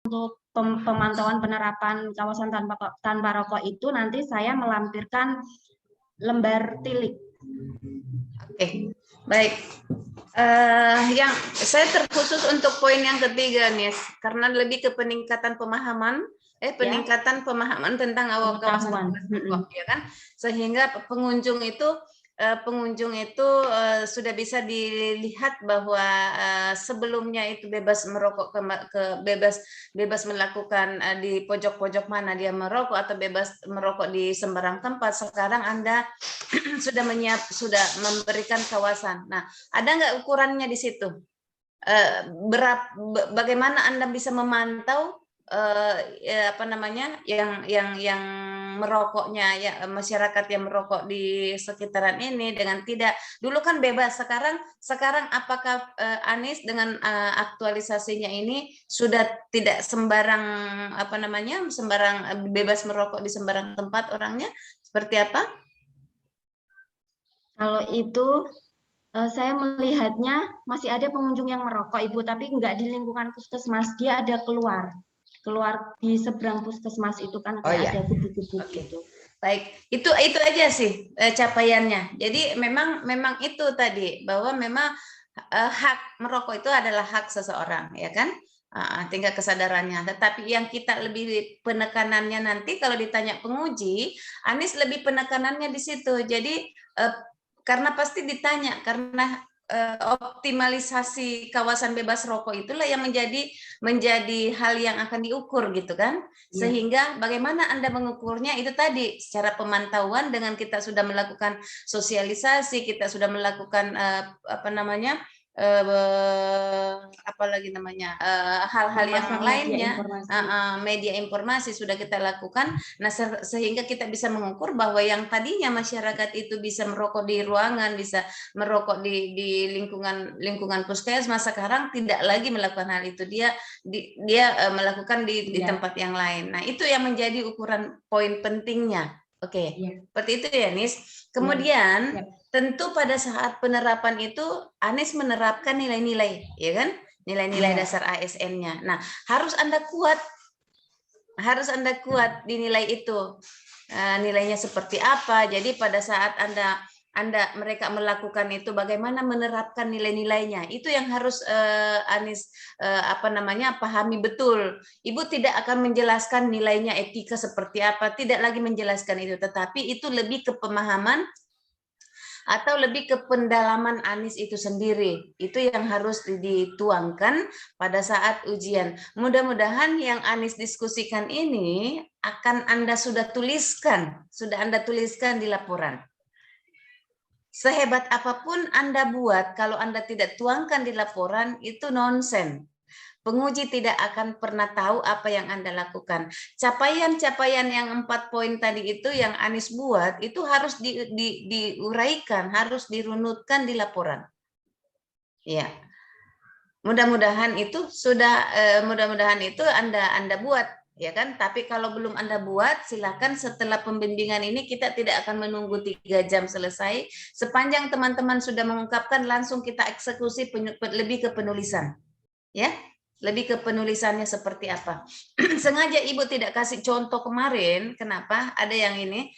untuk pemantauan penerapan kawasan tanpa rokok itu nanti saya melampirkan lembar tilik. Oke, baik. Yang saya terkhusus untuk poin yang ketiga nih, karena lebih ke peningkatan pemahaman, peningkatan pemahaman tentang kawasan rokok, ya kan, sehingga pengunjung itu sudah bisa dilihat bahwa sebelumnya itu bebas merokok bebas melakukan di pojok-pojok mana dia merokok atau bebas merokok di sembarang tempat. Sekarang Anda sudah memberikan kawasan. Nah, ada nggak ukurannya di situ? Bagaimana Anda bisa memantau yang merokoknya, ya, masyarakat yang merokok di sekitaran ini dengan tidak, dulu kan bebas, sekarang apakah Anies dengan aktualisasinya ini sudah tidak sembarang sembarang bebas merokok di sembarang tempat orangnya, seperti apa? Kalau itu saya melihatnya masih ada pengunjung yang merokok, Ibu, tapi nggak di lingkungan puskesmas, dia ada keluar di seberang puskesmas itu kan kayak ada kubu-kubu gitu. Baik, itu aja sih capaiannya. Jadi memang itu tadi bahwa memang hak merokok itu adalah hak seseorang, ya kan? Tinggal kesadarannya. Tetapi yang kita lebih penekanannya nanti kalau ditanya penguji, Anies lebih penekanannya di situ. Jadi karena pasti ditanya, karena optimalisasi kawasan bebas rokok itulah yang menjadi hal yang akan diukur gitu kan. Sehingga bagaimana Anda mengukurnya itu tadi secara pemantauan dengan kita sudah melakukan sosialisasi, kita sudah melakukan hal-hal yang lainnya, media informasi sudah kita lakukan. Nah, sehingga kita bisa mengukur bahwa yang tadinya masyarakat itu bisa merokok di ruangan, bisa merokok di lingkungan puskesmas, sekarang tidak lagi melakukan hal itu, dia melakukan di tempat yang lain. Nah, itu yang menjadi ukuran poin pentingnya. Oke. Seperti itu ya, Nis. Kemudian tentu pada saat penerapan itu Anies menerapkan nilai-nilai, ya kan? Nilai-nilai dasar ASN-nya. Nah, harus Anda kuat di nilai itu. Nilainya seperti apa? Jadi pada saat mereka melakukan itu, bagaimana menerapkan nilai-nilainya? Itu yang harus Anies pahami betul. Ibu tidak akan menjelaskan nilainya etika seperti apa, tidak lagi menjelaskan itu, tetapi itu lebih ke pemahaman atau lebih ke pendalaman Anies itu sendiri. Itu yang harus dituangkan pada saat ujian. Mudah-mudahan yang Anies diskusikan ini akan Anda sudah Anda tuliskan di laporan. Sehebat apapun Anda buat, kalau Anda tidak tuangkan di laporan, itu nonsen. Penguji tidak akan pernah tahu apa yang Anda lakukan. Capaian-capaian yang 4 poin tadi itu yang Anies buat, itu harus diuraikan, harus dirunutkan di laporan. Ya, mudah-mudahan itu Anda buat, ya kan? Tapi kalau belum Anda buat, silakan setelah pembimbingan ini kita tidak akan menunggu 3 jam selesai. Sepanjang teman-teman sudah mengungkapkan, langsung kita eksekusi lebih ke penulisan, ya. Lebih ke penulisannya seperti apa. Sengaja Ibu tidak kasih contoh kemarin, kenapa? Ada yang ini,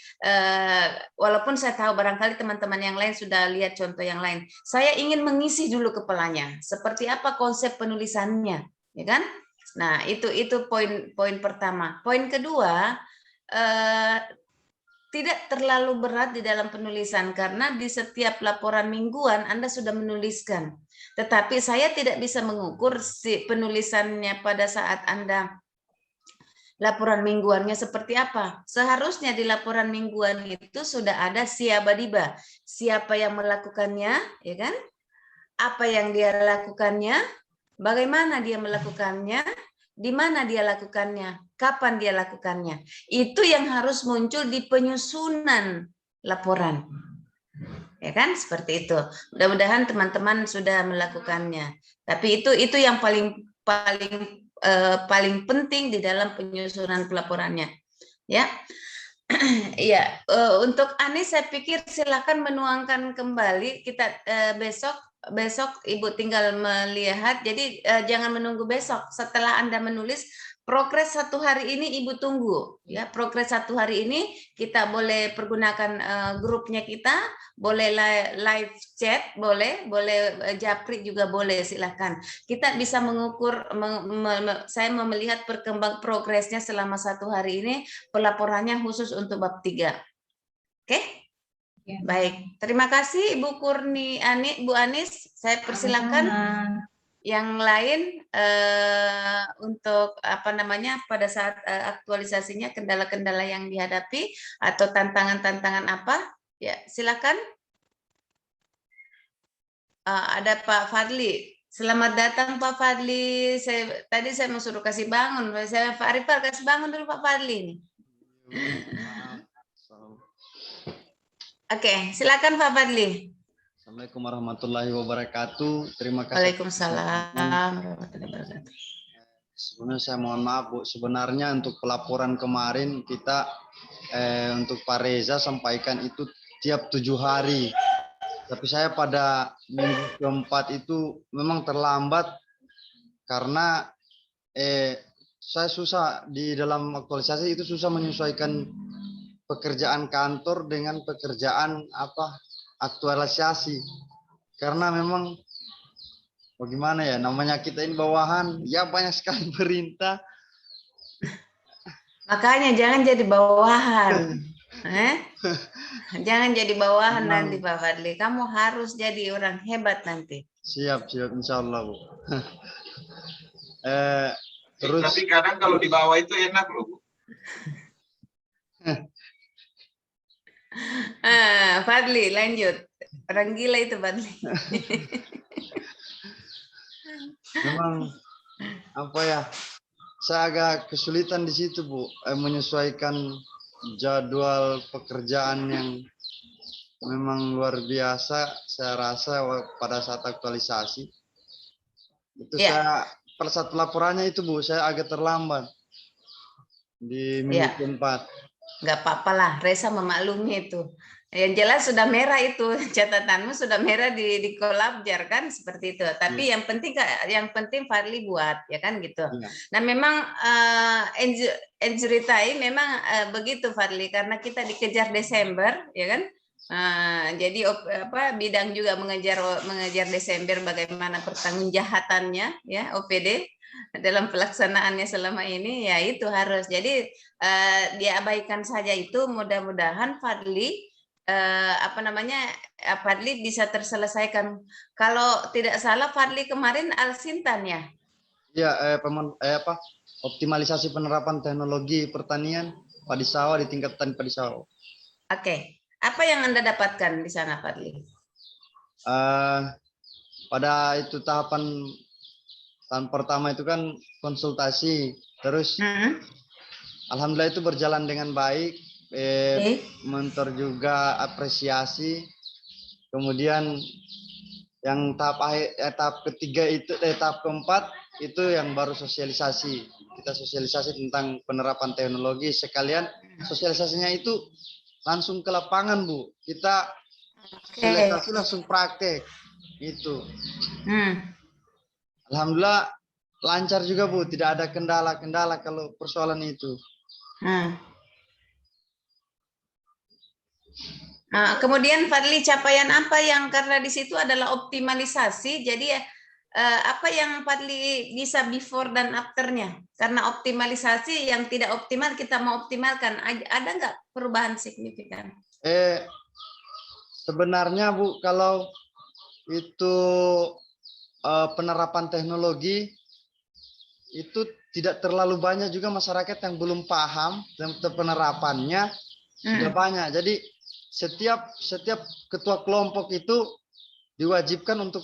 walaupun saya tahu barangkali teman-teman yang lain sudah lihat contoh yang lain. Saya ingin mengisi dulu kepalanya, seperti apa konsep penulisannya, ya kan? Nah, itu poin pertama. Poin kedua, tidak terlalu berat di dalam penulisan, karena di setiap laporan mingguan Anda sudah menuliskan. Tetapi saya tidak bisa mengukur si penulisannya pada saat Anda laporan mingguannya seperti apa. Seharusnya di laporan mingguan itu sudah ada siabadiba, siapa yang melakukannya, ya kan? Apa yang dia lakukannya, bagaimana dia melakukannya, di mana dia lakukannya, kapan dia lakukannya. Itu yang harus muncul di penyusunan laporan. Ya kan, seperti itu. Mudah-mudahan teman-teman sudah melakukannya. Tapi itu yang paling penting di dalam penyusunan pelaporannya. Ya. Ya, untuk Anies saya pikir silakan menuangkan kembali, kita besok Ibu tinggal melihat. Jadi jangan menunggu besok. Setelah Anda menulis, progres 1 hari ini Ibu tunggu ya. Progres 1 hari ini kita boleh pergunakan grupnya kita, boleh live chat, boleh japri juga boleh, silahkan. Kita bisa mengukur, saya mau melihat perkembang progresnya selama 1 hari ini, pelaporannya khusus untuk bab 3. Oke? Ya. Baik, terima kasih Ibu Bu Anis, saya persilakan. Yang lain untuk pada saat aktualisasinya kendala-kendala yang dihadapi atau tantangan-tantangan apa? Ya, silakan. Ada Pak Fadli. Selamat datang Pak Fadli. Tadi saya mau suruh kasih bangun. Saya Pak Arifal kasih bangun dulu Pak Fadli ini. Oke, silakan Pak Fadli. Assalamualaikum warahmatullahi wabarakatuh. Terima kasih. Waalaikumsalam warahmatullahi wabarakatuh. Sebenarnya saya mohon maaf Bu. Sebenarnya untuk pelaporan kemarin kita untuk Pak Reza sampaikan itu tiap 7 hari. Tapi saya pada minggu keempat itu memang terlambat karena saya susah di dalam aktualisasi itu susah menyesuaikan pekerjaan kantor dengan pekerjaan aktualisasi, karena memang bagaimana ya, namanya kita ini bawahan ya, banyak sekali perintah. Makanya jangan jadi bawahan. Jangan jadi bawahan nanti Pak Fadli. Kamu harus jadi orang hebat nanti. Siap insya Allah Bu. Terus tapi kadang kalau di bawah itu enak loh Bu. Fadli lanjut. Orang gila itu Fadli. Memang saya agak kesulitan di situ Bu, menyesuaikan jadwal pekerjaan yang memang luar biasa. Saya rasa pada saat aktualisasi itu saya pada saat laporannya itu Bu, saya agak terlambat di minggu keempat. Nggak apa-apa lah, Reza memaklumi itu. Yang jelas sudah merah itu, catatanmu sudah merah di kolabjar kan, seperti itu. Tapi yang penting Fadli buat, ya kan gitu. Nah memang injury time memang begitu Fadli, karena kita dikejar Desember, ya kan. Jadi bidang juga mengejar Desember bagaimana pertanggungjawabannya ya OPD dalam pelaksanaannya selama ini, ya itu harus. Jadi diabaikan saja itu. Mudah-mudahan Fadli Fadli bisa terselesaikan. Kalau tidak salah Fadli kemarin Al-Sintan ya? Ya, optimalisasi penerapan teknologi pertanian padi sawah di tingkat petani padi sawah. Oke. Apa yang Anda dapatkan di sana Fadli? Pada itu tahapan pertama itu kan konsultasi, terus alhamdulillah itu berjalan dengan baik. Mentor juga apresiasi. Kemudian yang tahap ketiga itu tahap keempat itu yang baru sosialisasi. Kita sosialisasi tentang penerapan teknologi, sekalian sosialisasinya itu langsung ke lapangan Bu. Kita sosialisasi langsung praktek itu. Alhamdulillah lancar juga Bu, tidak ada kendala-kendala kalau persoalan itu. Kemudian Fadli, capaian apa yang karena di situ adalah optimalisasi, jadi apa yang Fadli bisa before dan afternya? Karena optimalisasi yang tidak optimal kita mau optimalkan, ada nggak perubahan signifikan? Sebenarnya Bu, kalau itu penerapan teknologi itu tidak terlalu banyak juga masyarakat yang belum paham tentang penerapannya. Sudah banyak. Jadi setiap ketua kelompok itu diwajibkan untuk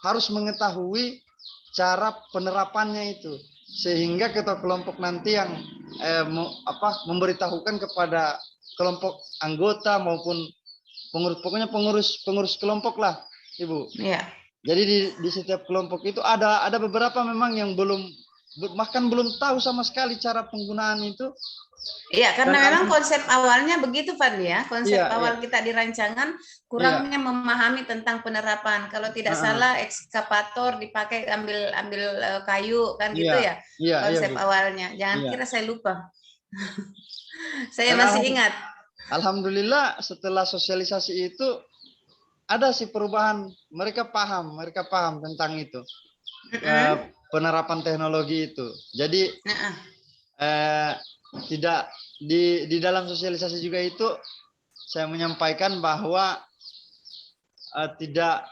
harus mengetahui cara penerapannya itu, sehingga ketua kelompok nanti yang memberitahukan kepada kelompok anggota maupun pengurus kelompok lah Ibu. Iya. Jadi di setiap kelompok itu ada beberapa memang yang belum bahkan belum tahu sama sekali cara penggunaan itu. Iya, karena Dan memang konsep awalnya begitu, Fadli ya. Konsep Iya, awal iya. kita di rancangan kurangnya memahami tentang penerapan. Kalau tidak salah, ekskavator dipakai ambil kayu kan gitu ya. Iya, iya, Konsep Bu. awalnya. Jangan Iya. kira saya lupa. Saya Dan masih ingat. alhamdulillah setelah sosialisasi itu ada sih perubahan. Mereka paham tentang itu. Penerapan teknologi itu. Jadi tidak di dalam sosialisasi juga itu saya menyampaikan bahwa tidak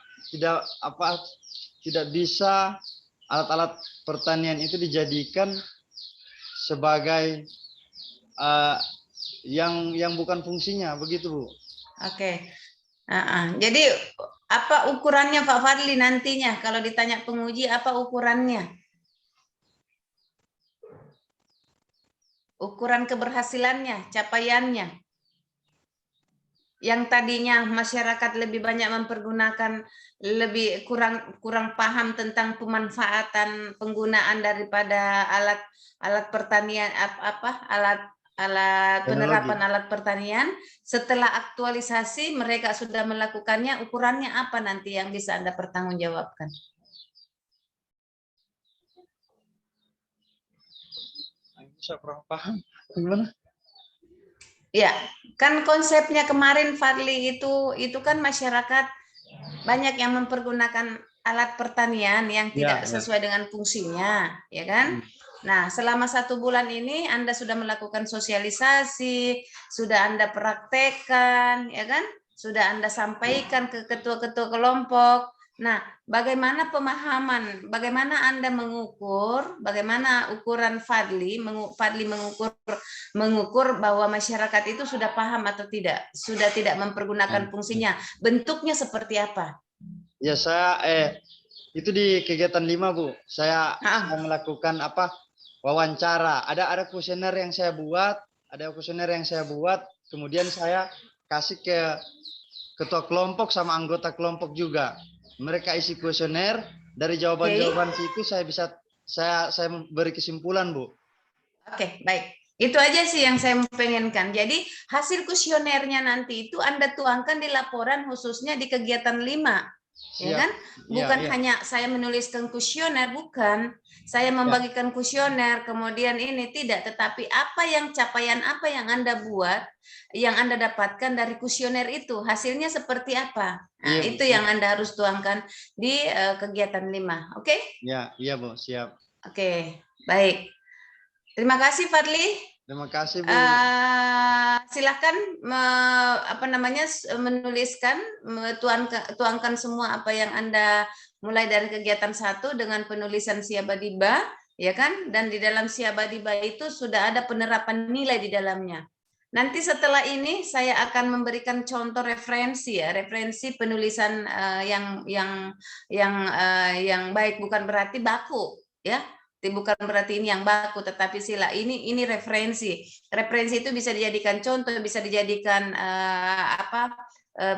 bisa alat-alat pertanian itu dijadikan sebagai yang bukan fungsinya, begitu Bu. Oke. Jadi apa ukurannya Pak Fadli nantinya kalau ditanya penguji, apa ukurannya? Ukuran keberhasilannya, capaiannya. Yang tadinya masyarakat lebih banyak mempergunakan, lebih kurang paham tentang pemanfaatan penggunaan daripada alat pertanian, penerapan alat pertanian. Setelah aktualisasi mereka sudah melakukannya, ukurannya apa nanti yang bisa Anda pertanggungjawabkan? Saya kurang paham gimana? Ya, kan konsepnya kemarin Fadli itu kan masyarakat banyak yang mempergunakan alat pertanian yang tidak sesuai dengan fungsinya, ya kan? Nah, selama 1 bulan ini Anda sudah melakukan sosialisasi, sudah Anda praktekkan, ya kan? Sudah Anda sampaikan ke ketua-ketua kelompok. Nah, bagaimana pemahaman, bagaimana Anda mengukur, bagaimana ukuran Fadli mengukur bahwa masyarakat itu sudah paham atau tidak, sudah tidak mempergunakan fungsinya. Bentuknya seperti apa? Ya, saya itu di kegiatan 5 Bu. Saya melakukan wawancara. Ada kuesioner yang saya buat, kemudian saya kasih ke ketua kelompok sama anggota kelompok juga. Mereka isi kuesioner, dari jawaban-jawaban situ saya beri kesimpulan, Bu. Oke, baik. Itu aja sih yang saya pengenkan. Jadi hasil kuesionernya nanti itu Anda tuangkan di laporan khususnya di kegiatan 5. Ya kan? Bukan hanya saya menuliskan kuesioner, bukan. Saya membagikan kuesioner, kemudian ini tidak, tetapi capaian apa yang Anda buat, yang Anda dapatkan dari kuesioner itu, hasilnya seperti apa? Nah, itu yang Anda harus tuangkan di kegiatan 5. Oke? Iya, Bu, siap. Oke, baik. Terima kasih Fadli. Terima kasih Bu. Silakan menuliskan, tuangkan semua apa yang Anda mulai dari kegiatan 1 dengan penulisan Siabadiba, ya kan? Dan di dalam Siabadiba itu sudah ada penerapan nilai di dalamnya. Nanti setelah ini saya akan memberikan contoh referensi penulisan yang baik, bukan berarti baku, ya. Bukan berarti ini yang baku, tetapi sila ini referensi. Referensi itu bisa dijadikan contoh, bisa dijadikan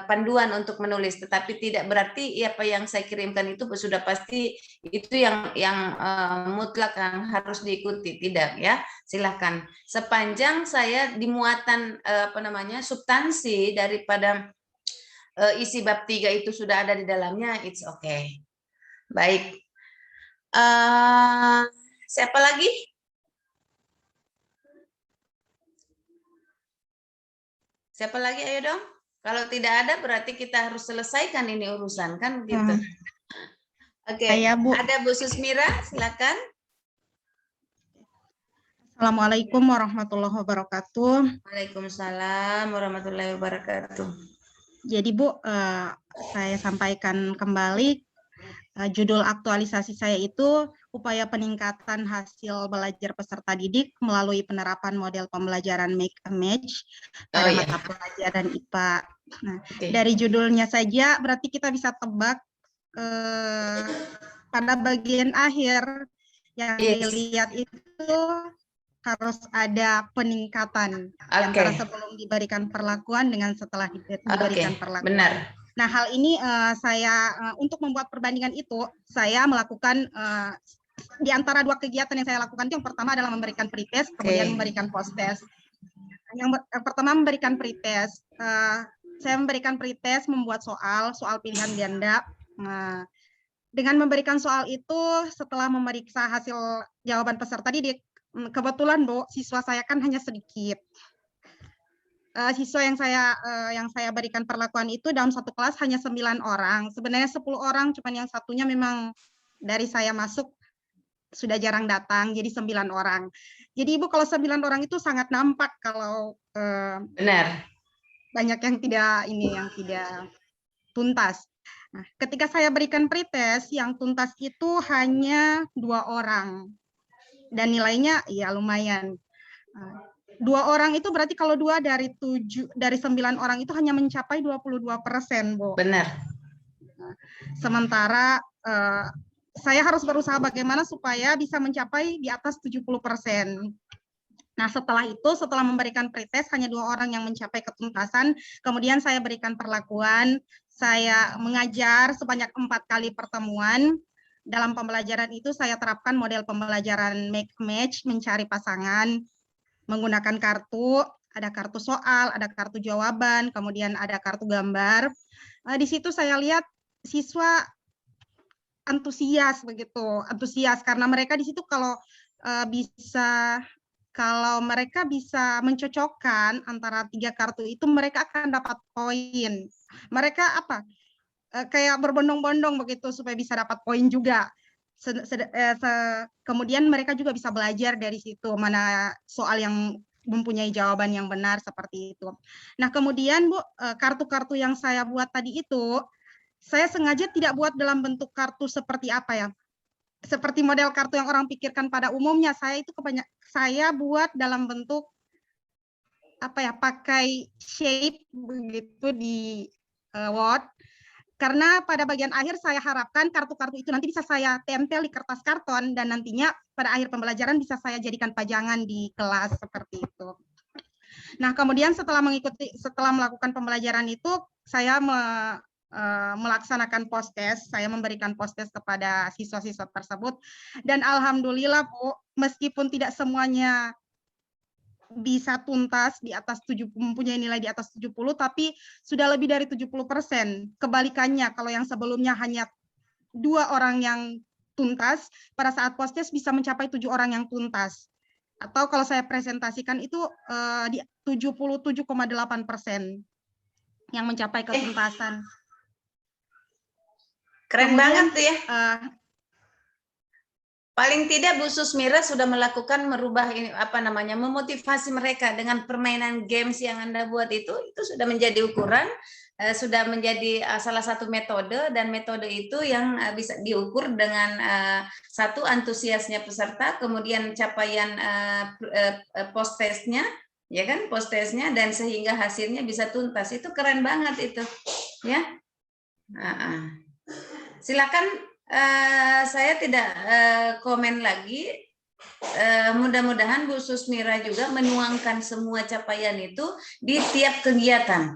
panduan untuk menulis, tetapi tidak berarti apa yang saya kirimkan itu sudah pasti itu yang mutlak yang harus diikuti, tidak ya. Silahkan. Sepanjang saya dimuatan substansi daripada isi bab 3 itu sudah ada di dalamnya, it's okay. Baik. Siapa lagi? Siapa lagi? Ayo dong. Kalau tidak ada berarti kita harus selesaikan ini urusan kan gitu. Oke. Ada Bu Susmira, silakan. Assalamualaikum warahmatullahi wabarakatuh. Waalaikumsalam warahmatullahi wabarakatuh. Jadi Bu, saya sampaikan kembali judul aktualisasi saya itu upaya peningkatan hasil belajar peserta didik melalui penerapan model pembelajaran make a match pada mata pelajaran IPA. Nah, dari judulnya saja berarti kita bisa tebak pada bagian akhir yang dilihat itu harus ada peningkatan antara sebelum diberikan perlakuan dengan setelah diberikan perlakuan. Benar. Nah, hal ini saya untuk membuat perbandingan itu saya melakukan di antara dua kegiatan yang saya lakukan itu yang pertama adalah memberikan pretest, kemudian memberikan post-test. Yang pertama memberikan pretest. Saya memberikan pretest membuat soal pilihan ganda. Dengan memberikan soal itu, setelah memeriksa hasil jawaban peserta didik, kebetulan Bu, siswa saya kan hanya sedikit. Siswa yang saya berikan perlakuan itu dalam satu kelas hanya 9 orang. Sebenarnya 10 orang, cuman yang satunya memang dari saya masuk sudah jarang datang, jadi 9 orang. Jadi Ibu kalau 9 orang itu sangat nampak kalau Benar. banyak yang tidak tuntas. Nah, ketika saya berikan pretest, yang tuntas itu hanya 2 orang. Dan nilainya ya lumayan. 2 orang itu berarti kalau 2 dari 9 orang itu hanya mencapai 22%, Bu. Benar. Sementara saya harus berusaha bagaimana supaya bisa mencapai di atas 70%. Nah, setelah memberikan pretest hanya 2 orang yang mencapai ketuntasan, kemudian saya berikan perlakuan, saya mengajar sebanyak 4 kali pertemuan. Dalam pembelajaran itu saya terapkan model pembelajaran make match, mencari pasangan, menggunakan kartu, ada kartu soal, ada kartu jawaban, kemudian ada kartu gambar. Di situ saya lihat siswa antusias karena mereka di situ kalau mereka bisa mencocokkan antara 3 kartu itu mereka akan dapat poin. Mereka kayak berbondong-bondong begitu supaya bisa dapat poin juga. Kemudian mereka juga bisa belajar dari situ mana soal yang mempunyai jawaban yang benar seperti itu. Nah, kemudian Bu, kartu-kartu yang saya buat tadi itu saya sengaja tidak buat dalam bentuk kartu seperti apa ya? Seperti model kartu yang orang pikirkan pada umumnya. Saya buat dalam bentuk pakai shape begitu di Word. Karena pada bagian akhir saya harapkan kartu-kartu itu nanti bisa saya tempel di kertas karton dan nantinya pada akhir pembelajaran bisa saya jadikan pajangan di kelas seperti itu. Nah, kemudian setelah melakukan pembelajaran itu saya melaksanakan post-test, saya memberikan post-test kepada siswa-siswa tersebut dan alhamdulillah Bu, meskipun tidak semuanya bisa tuntas di atas mempunyai nilai di atas 70, tapi sudah lebih dari 70%. Kebalikannya, kalau yang sebelumnya hanya 2 orang yang tuntas, pada saat post-test bisa mencapai 7 orang yang tuntas. Atau kalau saya presentasikan itu di 77,8% yang mencapai ketuntasan. Keren banget tuh ya. Paling tidak Bu Susmira sudah merubah memotivasi mereka dengan permainan games yang Anda buat itu sudah menjadi ukuran, sudah menjadi salah satu metode, dan metode itu yang bisa diukur dengan satu antusiasnya peserta, kemudian capaian post-testnya, ya kan, post-testnya, dan sehingga hasilnya bisa tuntas. Itu keren banget itu, ya. Silakan. Saya tidak komen lagi. Mudah-mudahan Bu Susmira juga menuangkan semua capaian itu di tiap kegiatan,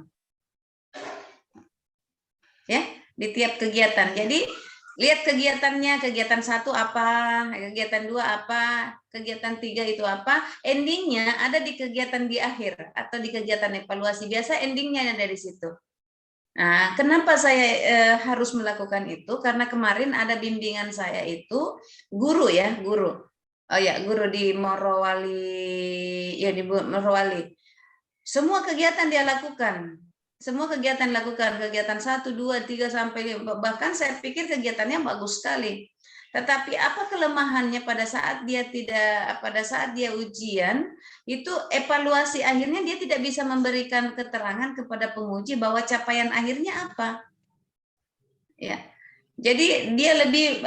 ya, di tiap kegiatan. Jadi lihat kegiatannya, kegiatan 1 apa, kegiatan 2 apa, kegiatan 3 itu apa, endingnya ada di kegiatan di akhir atau di kegiatan evaluasi. Biasa endingnya dari situ. Nah, kenapa saya harus melakukan itu? Karena kemarin ada bimbingan saya itu guru di Morowali, Semua kegiatan dia lakukan. Kegiatan 1, 2, 3 sampai 5, bahkan saya pikir kegiatannya bagus sekali. Tetapi apa kelemahannya pada saat dia ujian, itu evaluasi akhirnya dia tidak bisa memberikan keterangan kepada penguji bahwa capaian akhirnya apa. Ya. Jadi dia lebih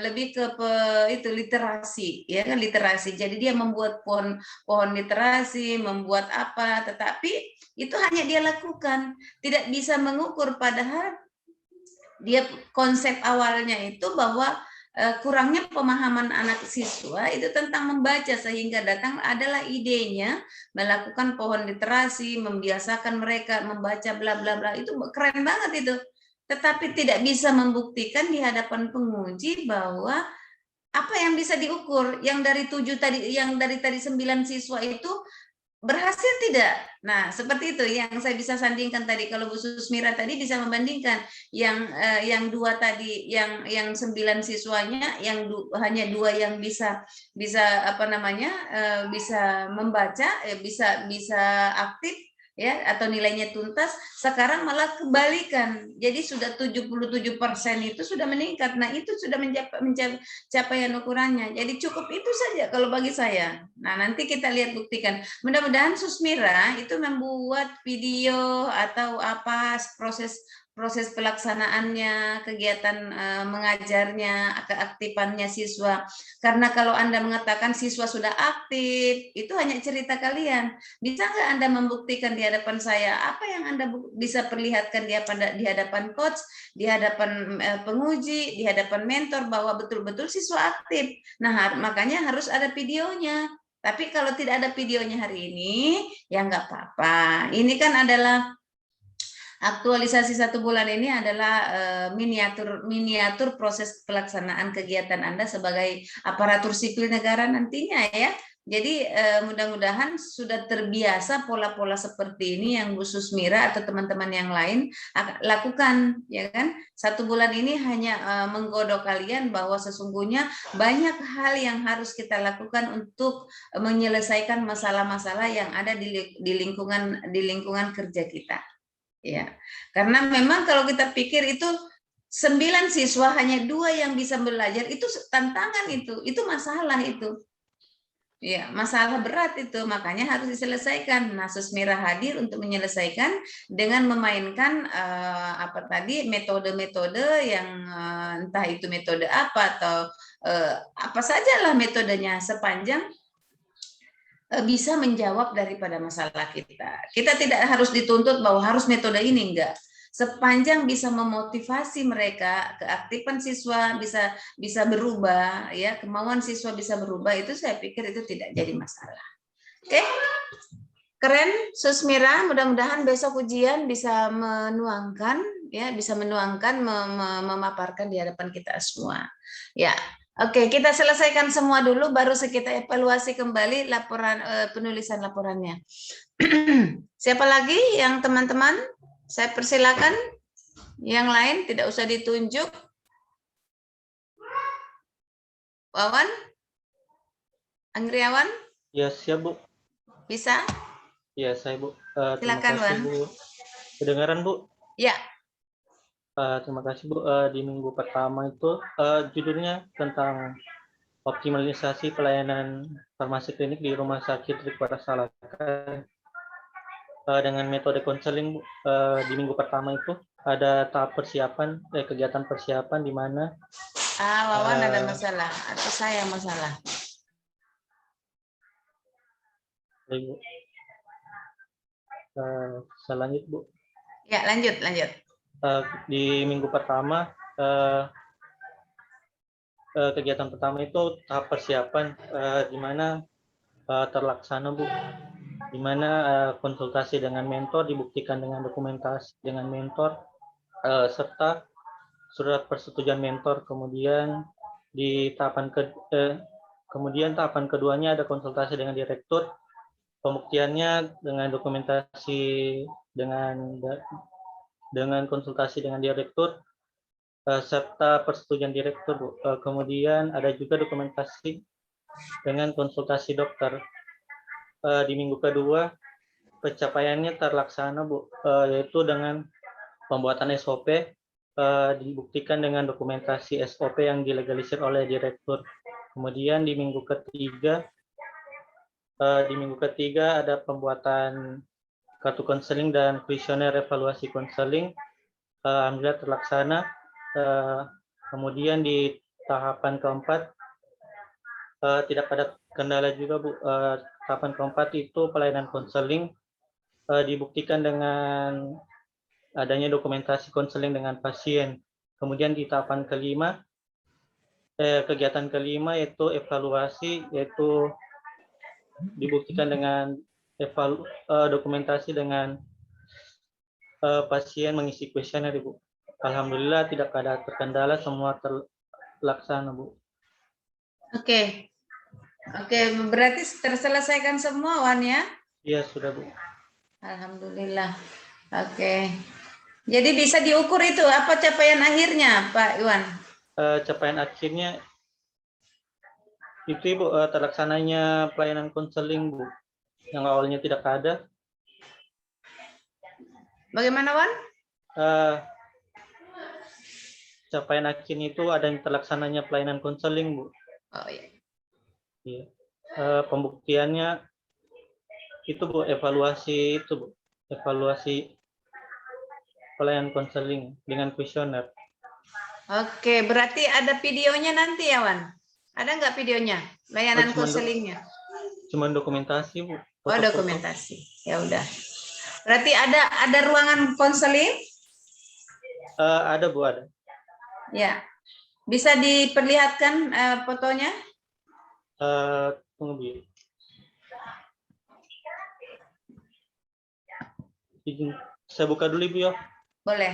lebih ke literasi, ya kan, literasi. Jadi dia membuat pohon literasi, membuat apa, tetapi itu hanya dia lakukan, tidak bisa mengukur, padahal dia konsep awalnya itu bahwa kurangnya pemahaman anak siswa itu tentang membaca, sehingga datang adalah idenya melakukan pohon literasi, membiasakan mereka membaca bla bla bla. Itu keren banget itu. tetapi tidak bisa membuktikan di hadapan penguji bahwa apa yang bisa diukur, yang dari 7 tadi, yang dari tadi 9 siswa itu berhasil tidak? Nah, seperti itu yang saya bisa sandingkan tadi. Kalau Bu Susmira tadi bisa membandingkan yang 2 tadi, yang 9 siswanya, hanya 2 yang bisa apa namanya, bisa membaca, bisa aktif ya, atau nilainya tuntas. Sekarang malah kebalikan. Jadi sudah 77% itu sudah meningkat. Nah, itu sudah mencapai capaian ukurannya. Jadi cukup itu saja kalau bagi saya. Nah, nanti kita lihat buktikan. Mudah-mudahan Susmira itu membuat video atau apa proses pelaksanaannya, kegiatan mengajarnya, keaktifannya siswa. Karena kalau Anda mengatakan siswa sudah aktif, itu hanya cerita kalian. Bisa nggak Anda membuktikan di hadapan saya apa yang Anda bisa perlihatkan di hadapan coach, di hadapan penguji, di hadapan mentor bahwa betul-betul siswa aktif. Nah, makanya harus ada videonya. Tapi kalau tidak ada videonya hari ini, ya nggak apa-apa. Ini kan adalah aktualisasi 1 bulan ini adalah miniatur proses pelaksanaan kegiatan Anda sebagai aparatur sipil negara nantinya ya. Jadi mudah-mudahan sudah terbiasa pola-pola seperti ini yang Bu Susmira atau teman-teman yang lain lakukan, ya kan? 1 bulan ini hanya menggodok kalian bahwa sesungguhnya banyak hal yang harus kita lakukan untuk menyelesaikan masalah-masalah yang ada di lingkungan kerja kita. Ya, karena memang kalau kita pikir itu 9 siswa hanya 2 yang bisa belajar, itu tantangan, itu masalah itu. Ya, masalah berat itu, makanya harus diselesaikan. Nah, Susmira hadir untuk menyelesaikan dengan memainkan apa tadi metode-metode yang entah itu metode apa atau apa sajalah metodenya sepanjang bisa menjawab daripada masalah kita. Kita tidak harus dituntut bahwa harus metode ini, enggak. Sepanjang bisa memotivasi mereka, keaktifan siswa bisa berubah, ya, kemauan siswa bisa berubah, itu saya pikir itu tidak jadi masalah. Oke, keren, Susmira. Mudah-mudahan besok ujian bisa menuangkan, ya, bisa menuangkan, memaparkan di hadapan kita semua. Ya, oke, kita selesaikan semua dulu, baru kita evaluasi kembali laporan penulisan laporannya. Siapa lagi yang teman-teman? Saya persilakan. Yang lain tidak usah ditunjuk. Wawan? Anggriawan? Ya, siap, Bu. Bisa? Ya, saya, Bu. Silakan, terima kasih, Wan. Bu. Kedengaran, Bu? Ya. Terima kasih, Bu. Di minggu pertama itu judulnya tentang optimalisasi pelayanan farmasi klinik di Rumah Sakit Rikwarta Salaka dengan metode konseling, Bu. Di minggu pertama itu ada tahap persiapan, kegiatan persiapan di mana Wawan ada masalah atau saya yang masalah? Bu. Saya lanjut, Bu. Ya, lanjut. Di minggu pertama kegiatan pertama itu tahap persiapan di mana terlaksana, Bu, di mana konsultasi dengan mentor dibuktikan dengan dokumentasi dengan mentor serta surat persetujuan mentor. Kemudian di tahapan tahapan keduanya ada konsultasi dengan direktur, pembuktiannya dengan dokumentasi dengan konsultasi dengan direktur serta persetujuan direktur, Bu. Kemudian ada juga dokumentasi dengan konsultasi dokter. Di minggu kedua pencapaiannya terlaksana, Bu, yaitu dengan pembuatan SOP dibuktikan dengan dokumentasi SOP yang dilegalisir oleh direktur. Kemudian di minggu ketiga ada pembuatan kartu konseling dan kuesioner evaluasi konseling. Alhamdulillah terlaksana. Kemudian di tahapan keempat tidak ada kendala juga, Bu. Tahapan keempat itu pelayanan konseling dibuktikan dengan adanya dokumentasi konseling dengan pasien. Kemudian di tahapan kelima, kegiatan kelima yaitu evaluasi, yaitu dibuktikan dengan dokumentasi dengan pasien mengisi kuesioner, Bu. Alhamdulillah tidak ada terkendala, semua terlaksana, Bu. Oke. Oke, berarti terselesaikan semua, Wan, ya? Iya, sudah, Bu. Alhamdulillah. Oke. Jadi bisa diukur itu apa capaian akhirnya, Pak Iwan? Capaian akhirnya itu, Ibu, terlaksananya pelayanan konseling, Bu. Yang awalnya tidak ada. Bagaimana, Wan? Capaian akhirnya itu ada yang terlaksananya pelayanan konseling, Bu. Oh iya. Iya. Pembuktiannya itu, Bu, evaluasi itu, Bu. Evaluasi pelayanan konseling dengan kuesioner. Oke, berarti ada videonya nanti ya, Wan? Ada nggak videonya? Layanan konselingnya? Cuman dokumentasi, Bu. Oh, dokumentasi. Ya udah. Berarti ada ruangan konseling? Ada, Bu, ada. Ya. Bisa diperlihatkan fotonya? Tunggu, Bu. Izin, saya buka dulu, Bu, ya. Boleh.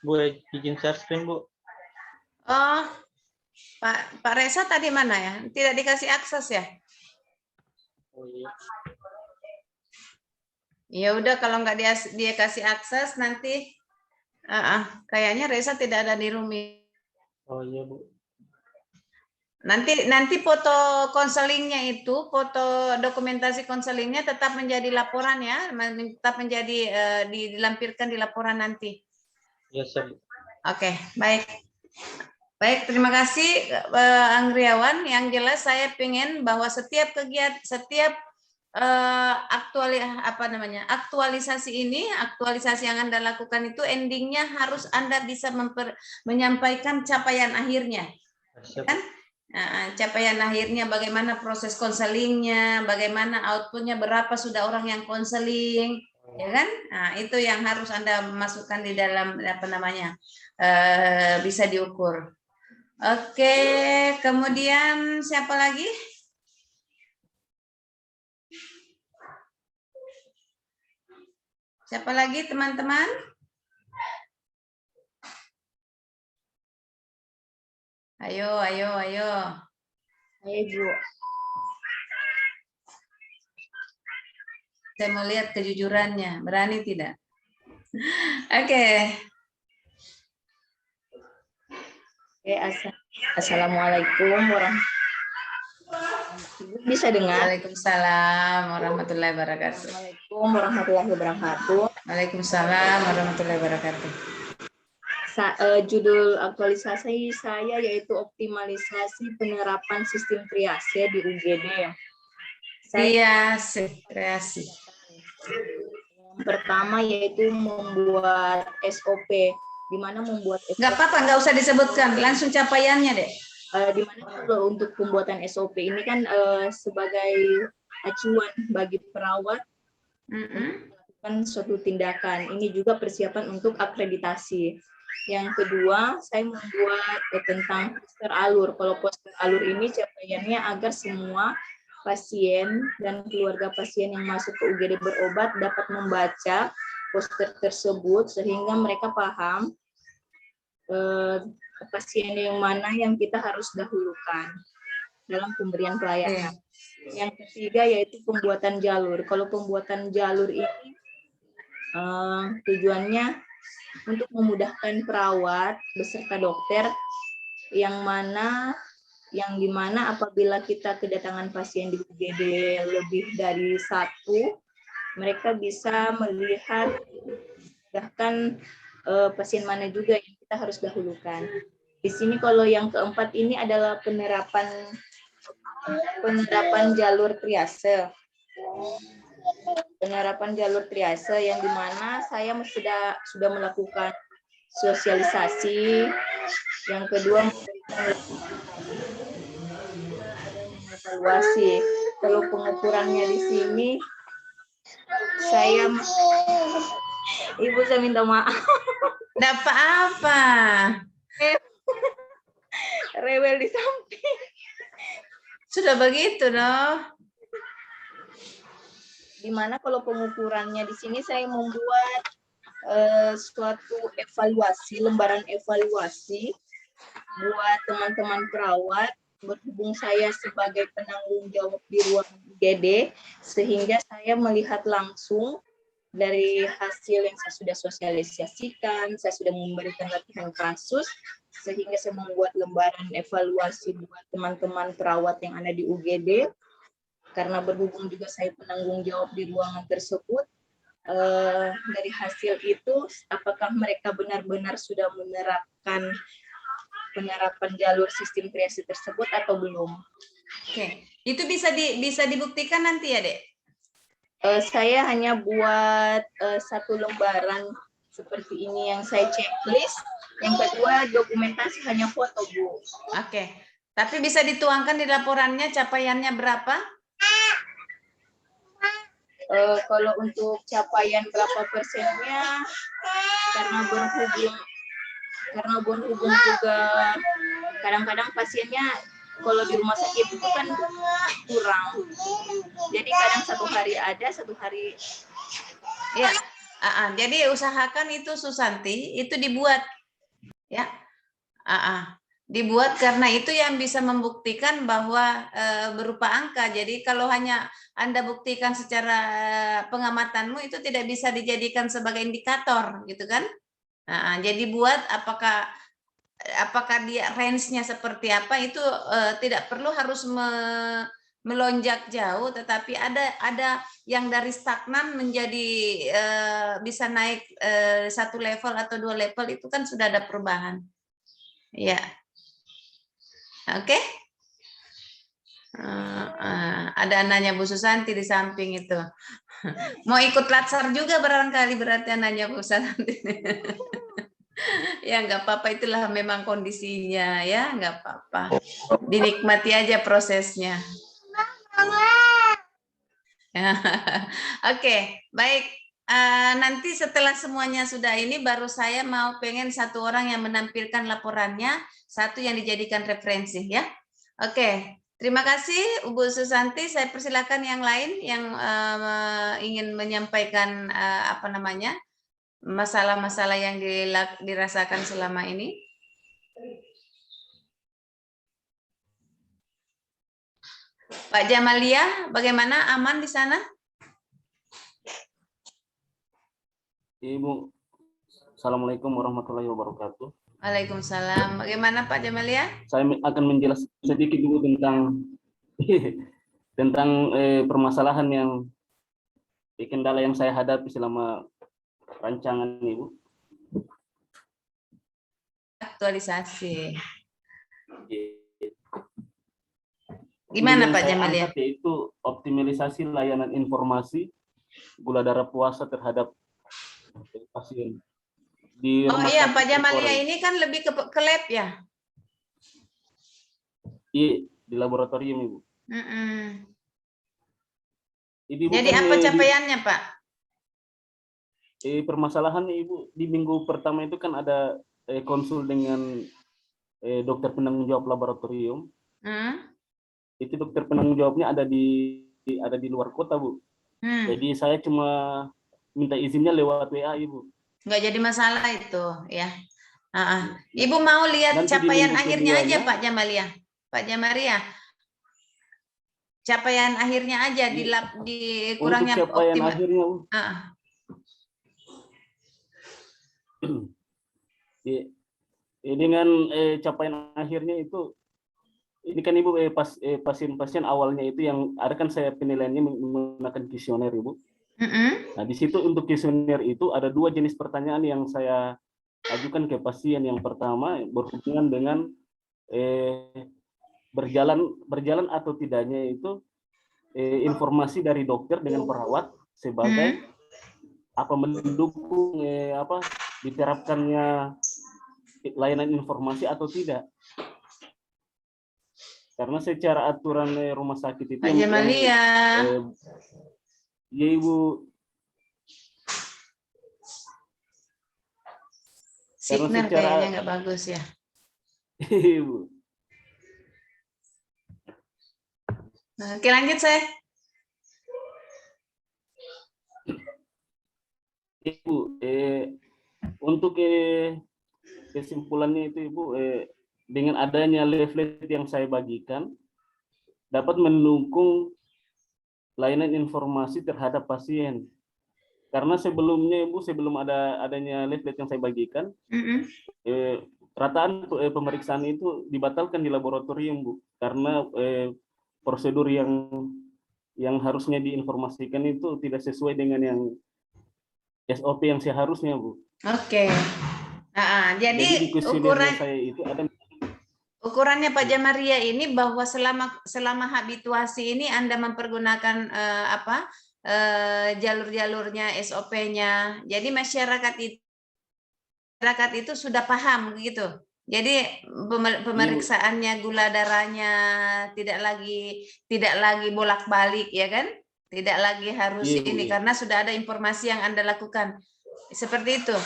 Bu, izin share screen, Bu. Oh, Pak Reza tadi mana ya? Tidak dikasih akses ya? Oh, iya. Ya udah, kalau nggak dia kasih akses nanti kayaknya Reza tidak ada di Rumi. Oh iya, Bu. Nanti foto konselingnya itu, foto dokumentasi konselingnya tetap menjadi laporan ya, tetap menjadi dilampirkan di laporan nanti. Ya, siap. Oke, baik. Baik, terima kasih Anggriawan. Yang jelas saya ingin bahwa setiap kegiatan, setiap aktualisasi ini, aktualisasi yang Anda lakukan itu endingnya harus Anda bisa menyampaikan capaian akhirnya. Kan? Capaian akhirnya bagaimana proses konselingnya, bagaimana outputnya, berapa sudah orang yang konseling, ya kan? Nah, itu yang harus Anda masukkan di dalam bisa diukur. Oke, kemudian siapa lagi? Siapa lagi teman-teman? Ayo. Ayo, Bu. Saya mau lihat kejujurannya. Berani tidak? Oke. Assalamualaikum warahmatullahi wabarakatuh. Bisa dengar? Waalaikumsalam warahmatullahi wabarakatuh. Assalamualaikum warahmatullahi wabarakatuh. Waalaikumsalam warahmatullahi wabarakatuh. Judul aktualisasi saya yaitu optimalisasi penerapan sistem triase di UGD. Kreasi. Yang pertama yaitu membuat SOP. Di mana membuat SOP. Nggak apa-apa, nggak usah disebutkan, langsung capaiannya deh. Di mana kalau untuk pembuatan SOP ini kan sebagai acuan bagi perawat melakukan suatu tindakan. Ini juga persiapan untuk akreditasi. Yang kedua, saya membuat tentang poster alur. Kalau poster alur ini capaiannya agar semua pasien dan keluarga pasien yang masuk ke UGD berobat dapat membaca poster tersebut sehingga mereka paham pasien yang mana yang kita harus dahulukan dalam pemberian pelayanan. Yang ketiga yaitu pembuatan jalur. Kalau pembuatan jalur ini tujuannya untuk memudahkan perawat beserta dokter yang mana yang dimana apabila kita kedatangan pasien di UGD lebih dari satu, mereka bisa melihat bahkan pasien mana juga yang kita harus dahulukan. Di sini kalau yang keempat ini adalah penerapan jalur triase. Penerapan jalur triase yang dimana saya sudah melakukan sosialisasi. Yang kedua, evaluasi. Kalau pengukurannya di sini, Ibu saya minta maaf. Nggak apa-apa. Rewel di samping. Sudah begitu loh. Dimana kalau pengukurannya di sini saya membuat suatu evaluasi, lembaran evaluasi buat teman-teman perawat, berhubung saya sebagai penanggung jawab di ruang UGD, sehingga saya melihat langsung dari hasil yang saya sudah sosialisasikan, saya sudah memberikan latihan kasus, sehingga saya membuat lembaran evaluasi buat teman-teman perawat yang ada di UGD, karena berhubung juga saya penanggung jawab di ruangan tersebut. Dari hasil itu, apakah mereka benar-benar sudah menerapkan penerapan jalur sistem triase tersebut atau belum? Oke, itu bisa dibuktikan nanti ya, Dek? Saya hanya buat satu lembaran seperti ini yang saya checklist. Yang kedua, dokumentasi hanya foto, Bu. Oke, tapi bisa dituangkan di laporannya capaiannya berapa? Kalau untuk capaian berapa persennya, karena berhubung juga kadang-kadang pasiennya kalau di rumah sakit itu kan kurang, jadi kadang satu hari ada, satu hari ya. Jadi usahakan itu Susanti itu dibuat ya, dibuat karena itu yang bisa membuktikan bahwa berupa angka. Jadi kalau hanya Anda buktikan secara pengamatanmu itu tidak bisa dijadikan sebagai indikator, gitu kan? Jadi buat apakah dia range-nya seperti apa itu tidak perlu harus melonjak jauh, tetapi ada yang dari stagnan menjadi bisa naik satu level atau 2 level, itu kan sudah ada perubahan. Ya. Oke. Ada nanya Bu Susanti di samping itu. Mau ikut latsar juga barangkali, berarti nanya Bu Susanti. Ya nggak apa-apa, itulah memang kondisinya ya, nggak apa-apa. Dinikmati aja prosesnya. Oke, baik. Nanti setelah semuanya sudah ini, baru saya pengen satu orang yang menampilkan laporannya, satu yang dijadikan referensi ya. Oke, terima kasih Bu Susanti. Saya persilakan yang lain yang ingin menyampaikan masalah-masalah yang dirasakan selama ini. Pak Jamalia, bagaimana, aman di sana? Ibu, Assalamualaikum warahmatullahi wabarakatuh. Waalaikumsalam. Bagaimana Pak Jamalia? Saya akan menjelaskan sedikit dulu tentang permasalahan yang kendala yang saya hadapi selama rancangan Ibu. Aktualisasi. Gimana Pak Jamalia? Yaitu optimalisasi layanan informasi gula darah puasa terhadap pasien. Oh iya, Pak Jamalia ini kan lebih ke lab ya? Iya, di laboratorium Ibu. Jadi apa capaiannya Pak? Permasalahan Ibu, di minggu pertama itu kan ada konsul dengan dokter penanggung jawab laboratorium. Itu dokter penanggung jawabnya ada di luar kota Bu. Jadi saya cuma minta izinnya lewat WA Ibu. Nggak jadi masalah itu ya. Ibu mau lihat nanti capaian akhirnya aja Pak Jamalia. Pak Jamalia, capaian akhirnya aja di kurangnya capaian akhirnya Bu. Dengan capaian akhirnya itu ini kan Ibu pasien-pasien awalnya itu yang ada kan saya penilaiannya menggunakan kuesioner Ibu. Nah di situ untuk kuesioner itu ada 2 jenis pertanyaan yang saya ajukan ke pasien. Yang pertama berhubungan dengan berjalan atau tidaknya itu informasi dari dokter dengan perawat sebagai apa mendukung diterapkannya layanan informasi atau tidak. Karena secara aturan rumah sakit itu Pak Jamalia. Ya Ibu. Signal kayaknya nggak bagus ya. Ibu. Oke, lanjut saya. Ibu, untuk kesimpulannya itu Ibu, dengan adanya leaflet yang saya bagikan dapat mendukung layanan informasi terhadap pasien. Karena sebelumnya Ibu, sebelum adanya leaflet yang saya bagikan, rataan pemeriksaan itu dibatalkan di laboratorium Bu, karena prosedur yang harusnya diinformasikan itu tidak sesuai dengan yang SOP yang seharusnya Bu. Oke. Nah, jadi ukuran saya itu ada ukurannya Pak Jamaria ini bahwa selama habituasi ini Anda mempergunakan jalur-jalurnya SOP-nya. Jadi masyarakat itu sudah paham gitu. Jadi pemeriksaannya gula darahnya tidak lagi bolak-balik ya kan? Tidak lagi harus ini karena sudah ada informasi yang Anda lakukan. Seperti itu.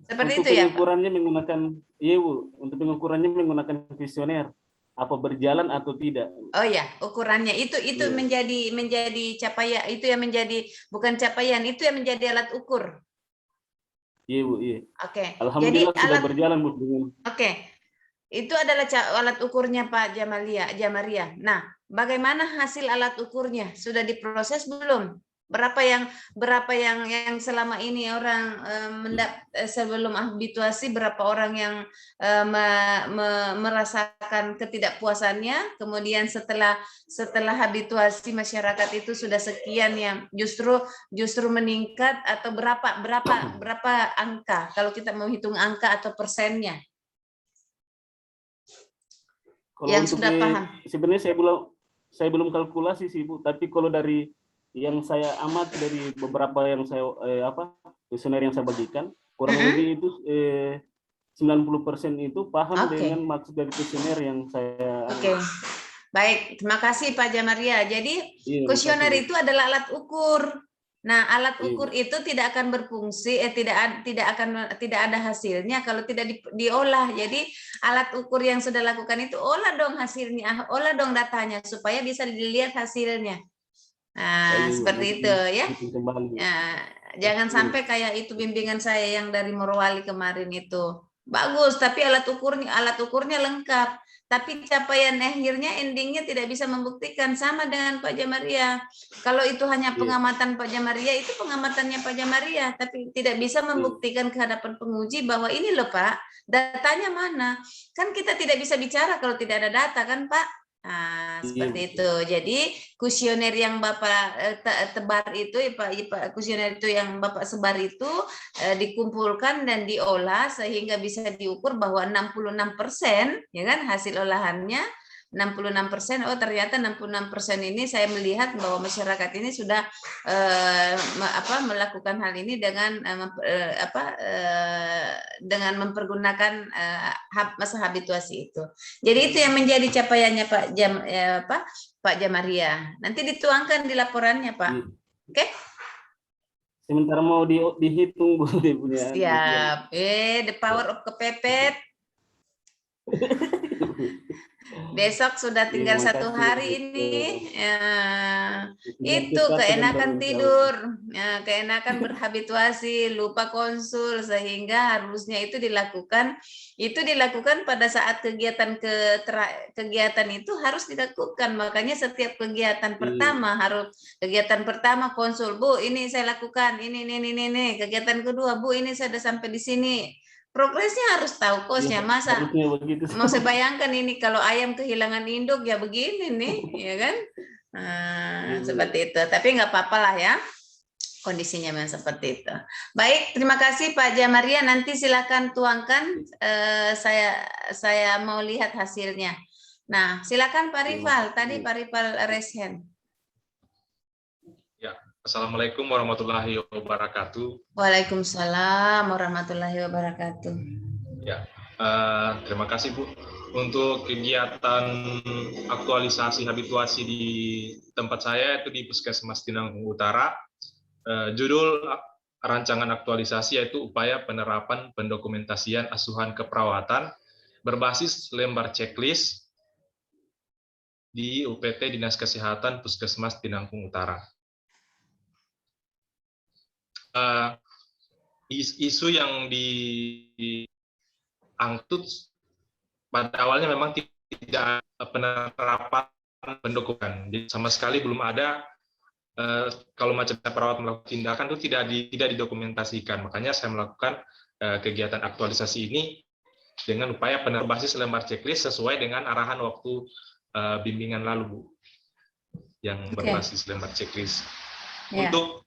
Seperti untuk itu ya. Pengukurannya menggunakan Bu, untuk pengukurannya menggunakan kuesioner apa berjalan atau tidak. Oh ya, ukurannya itu menjadi capaian, itu yang menjadi bukan capaian, itu yang menjadi alat ukur. Iya Bu, iya. Oke. Alhamdulillah jadi sudah berjalan Bu. Oke. Itu adalah alat ukurnya Pak Jamaria. Nah, bagaimana hasil alat ukurnya? Sudah diproses belum? Berapa yang selama ini orang sebelum habituasi, berapa orang yang merasakan ketidakpuasannya, kemudian setelah habituasi masyarakat itu sudah sekian yang justru meningkat, atau berapa angka kalau kita mau hitung angka atau persennya kalau yang sudah paham. Sebenarnya saya belum kalkulasi sih Bu, tapi kalau dari yang saya amati dari beberapa yang saya kuesioner yang saya bagikan, kurang lebih itu 90% itu paham dengan maksud dari kuesioner yang saya. Oke. Baik, terima kasih Pak Jamaria. Jadi kuesioner itu adalah alat ukur. Nah, alat ukur itu tidak akan berfungsi, tidak ada hasilnya kalau tidak diolah. Jadi alat ukur yang sudah lakukan itu olah dong hasilnya, olah dong datanya supaya bisa dilihat hasilnya. Nah, seperti itu ya. Nah, jangan sampai kayak itu bimbingan saya yang dari Morowali kemarin itu. Bagus, tapi alat ukurnya lengkap. Tapi capaian akhirnya, endingnya tidak bisa membuktikan. Sama dengan Pak Jamaria. Kalau itu hanya pengamatan Pak Jamaria, itu pengamatannya Pak Jamaria. Tapi tidak bisa membuktikan ke hadapan penguji bahwa ini loh Pak, datanya mana. Kan kita tidak bisa bicara kalau tidak ada data kan Pak. Nah, seperti itu. Jadi kuesioner yang Bapak tebar itu, Pak, kuesioner itu yang Bapak sebar itu dikumpulkan dan diolah sehingga bisa diukur bahwa 66% ya kan hasil olahannya 66%. Oh, ternyata 66% ini saya melihat bahwa masyarakat ini sudah melakukan hal ini dengan dengan mempergunakan masa habituasi itu. Jadi itu yang menjadi capaiannya Pak Jamaria. Nanti dituangkan di laporannya, Pak. Oke? Sementara mau dihitung Bu. Siap. The power of kepepet. Besok sudah tinggal 1 hari ini. Itu keenakan tidur, keenakan berhabituasi, lupa konsul, sehingga harusnya itu dilakukan pada saat kegiatan itu harus dilakukan. Makanya setiap kegiatan pertama konsul, Bu, ini saya lakukan, ini. Kegiatan kedua, Bu, ini saya sudah sampai di sini. progresnya harus tahu kosnya. Masa mau saya bayangkan ini kalau ayam kehilangan induk ya begini nih, ya kan? Seperti itu. Tapi nggak apa-apa lah ya, kondisinya memang seperti itu. Baik, terima kasih Pak Jamaria. Nanti silakan tuangkan. Saya mau lihat hasilnya. Nah, silakan Pak Rival. Tadi Pak Rival raise hand. Ya, Assalamualaikum warahmatullahi wabarakatuh. Waalaikumsalam warahmatullahi wabarakatuh. Ya, terima kasih Bu untuk kegiatan aktualisasi habituasi di tempat saya itu di Puskesmas Tinanggung Utara. Judul rancangan aktualisasi yaitu upaya penerapan pendokumentasian asuhan keperawatan berbasis lembar checklist di UPT Dinas Kesehatan Puskesmas Tinanggung Utara. Isu yang diangkut pada awalnya memang tidak penerapan pendokumentan. Jadi sama sekali belum ada kalau macam perawat melakukan tindakan itu tidak didokumentasikan. Makanya saya melakukan kegiatan aktualisasi ini dengan upaya berbasis lembar checklist sesuai dengan arahan waktu bimbingan lalu, Bu, yang berbasis lembar checklist. Untuk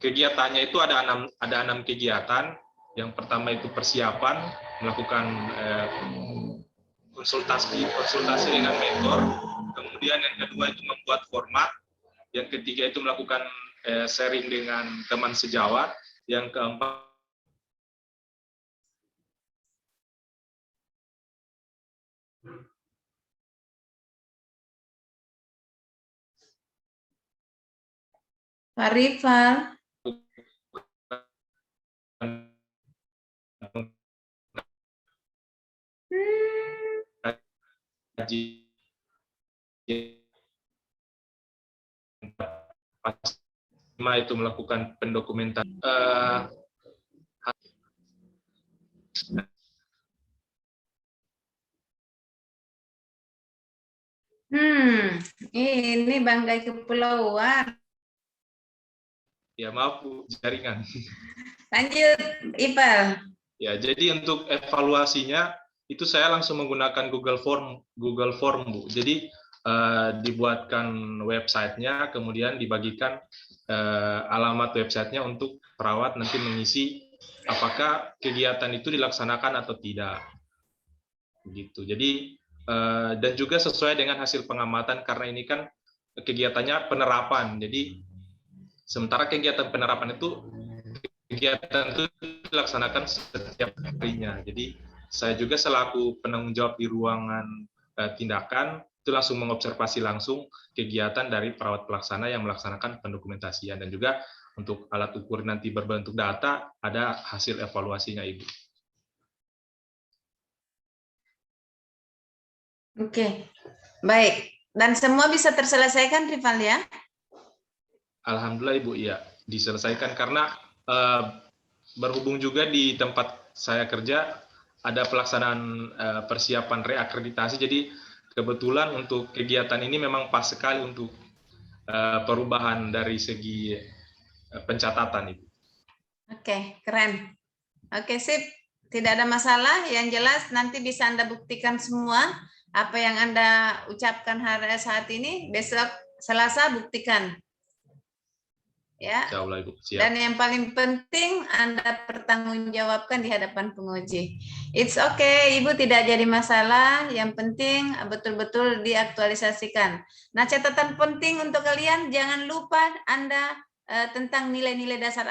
kegiatannya itu ada 6 kegiatan. Yang pertama itu persiapan, melakukan konsultasi dengan mentor. Kemudian yang kedua itu membuat format. Yang ketiga itu melakukan sharing dengan teman sejawat. Yang keempat Pak Rival. itu melakukan pendokumentasian. Ini banggai kepulauan. Ya maaf Bu, jaringan. Lanjut, Ipal. Ya, jadi untuk evaluasinya itu saya langsung menggunakan Google Form Bu. Jadi dibuatkan websitenya, kemudian dibagikan alamat websitenya untuk perawat nanti mengisi apakah kegiatan itu dilaksanakan atau tidak. Begitu. Jadi dan juga sesuai dengan hasil pengamatan karena ini kan kegiatannya penerapan. Jadi sementara kegiatan penerapan itu dilaksanakan setiap harinya. Jadi saya juga selaku penanggung jawab di ruangan tindakan itu langsung mengobservasi langsung kegiatan dari perawat pelaksana yang melaksanakan pendokumentasian, dan juga untuk alat ukur nanti berbentuk data ada hasil evaluasinya Ibu. Oke, baik. Dan semua bisa terselesaikan, Rival ya? Alhamdulillah Ibu, iya diselesaikan karena berhubung juga di tempat saya kerja ada pelaksanaan persiapan reakreditasi, jadi kebetulan untuk kegiatan ini memang pas sekali untuk perubahan dari segi pencatatan Ibu. Oke, keren. Oke, sip. Tidak ada masalah. Yang jelas nanti bisa Anda buktikan semua apa yang Anda ucapkan hari saat ini, besok Selasa buktikan. Ya. Ibu. Siap. Dan yang paling penting Anda pertanggungjawabkan di hadapan penguji. It's okay, Ibu tidak jadi masalah. Yang penting betul-betul diaktualisasikan. Nah, catatan penting untuk kalian, jangan lupa Anda tentang nilai-nilai dasar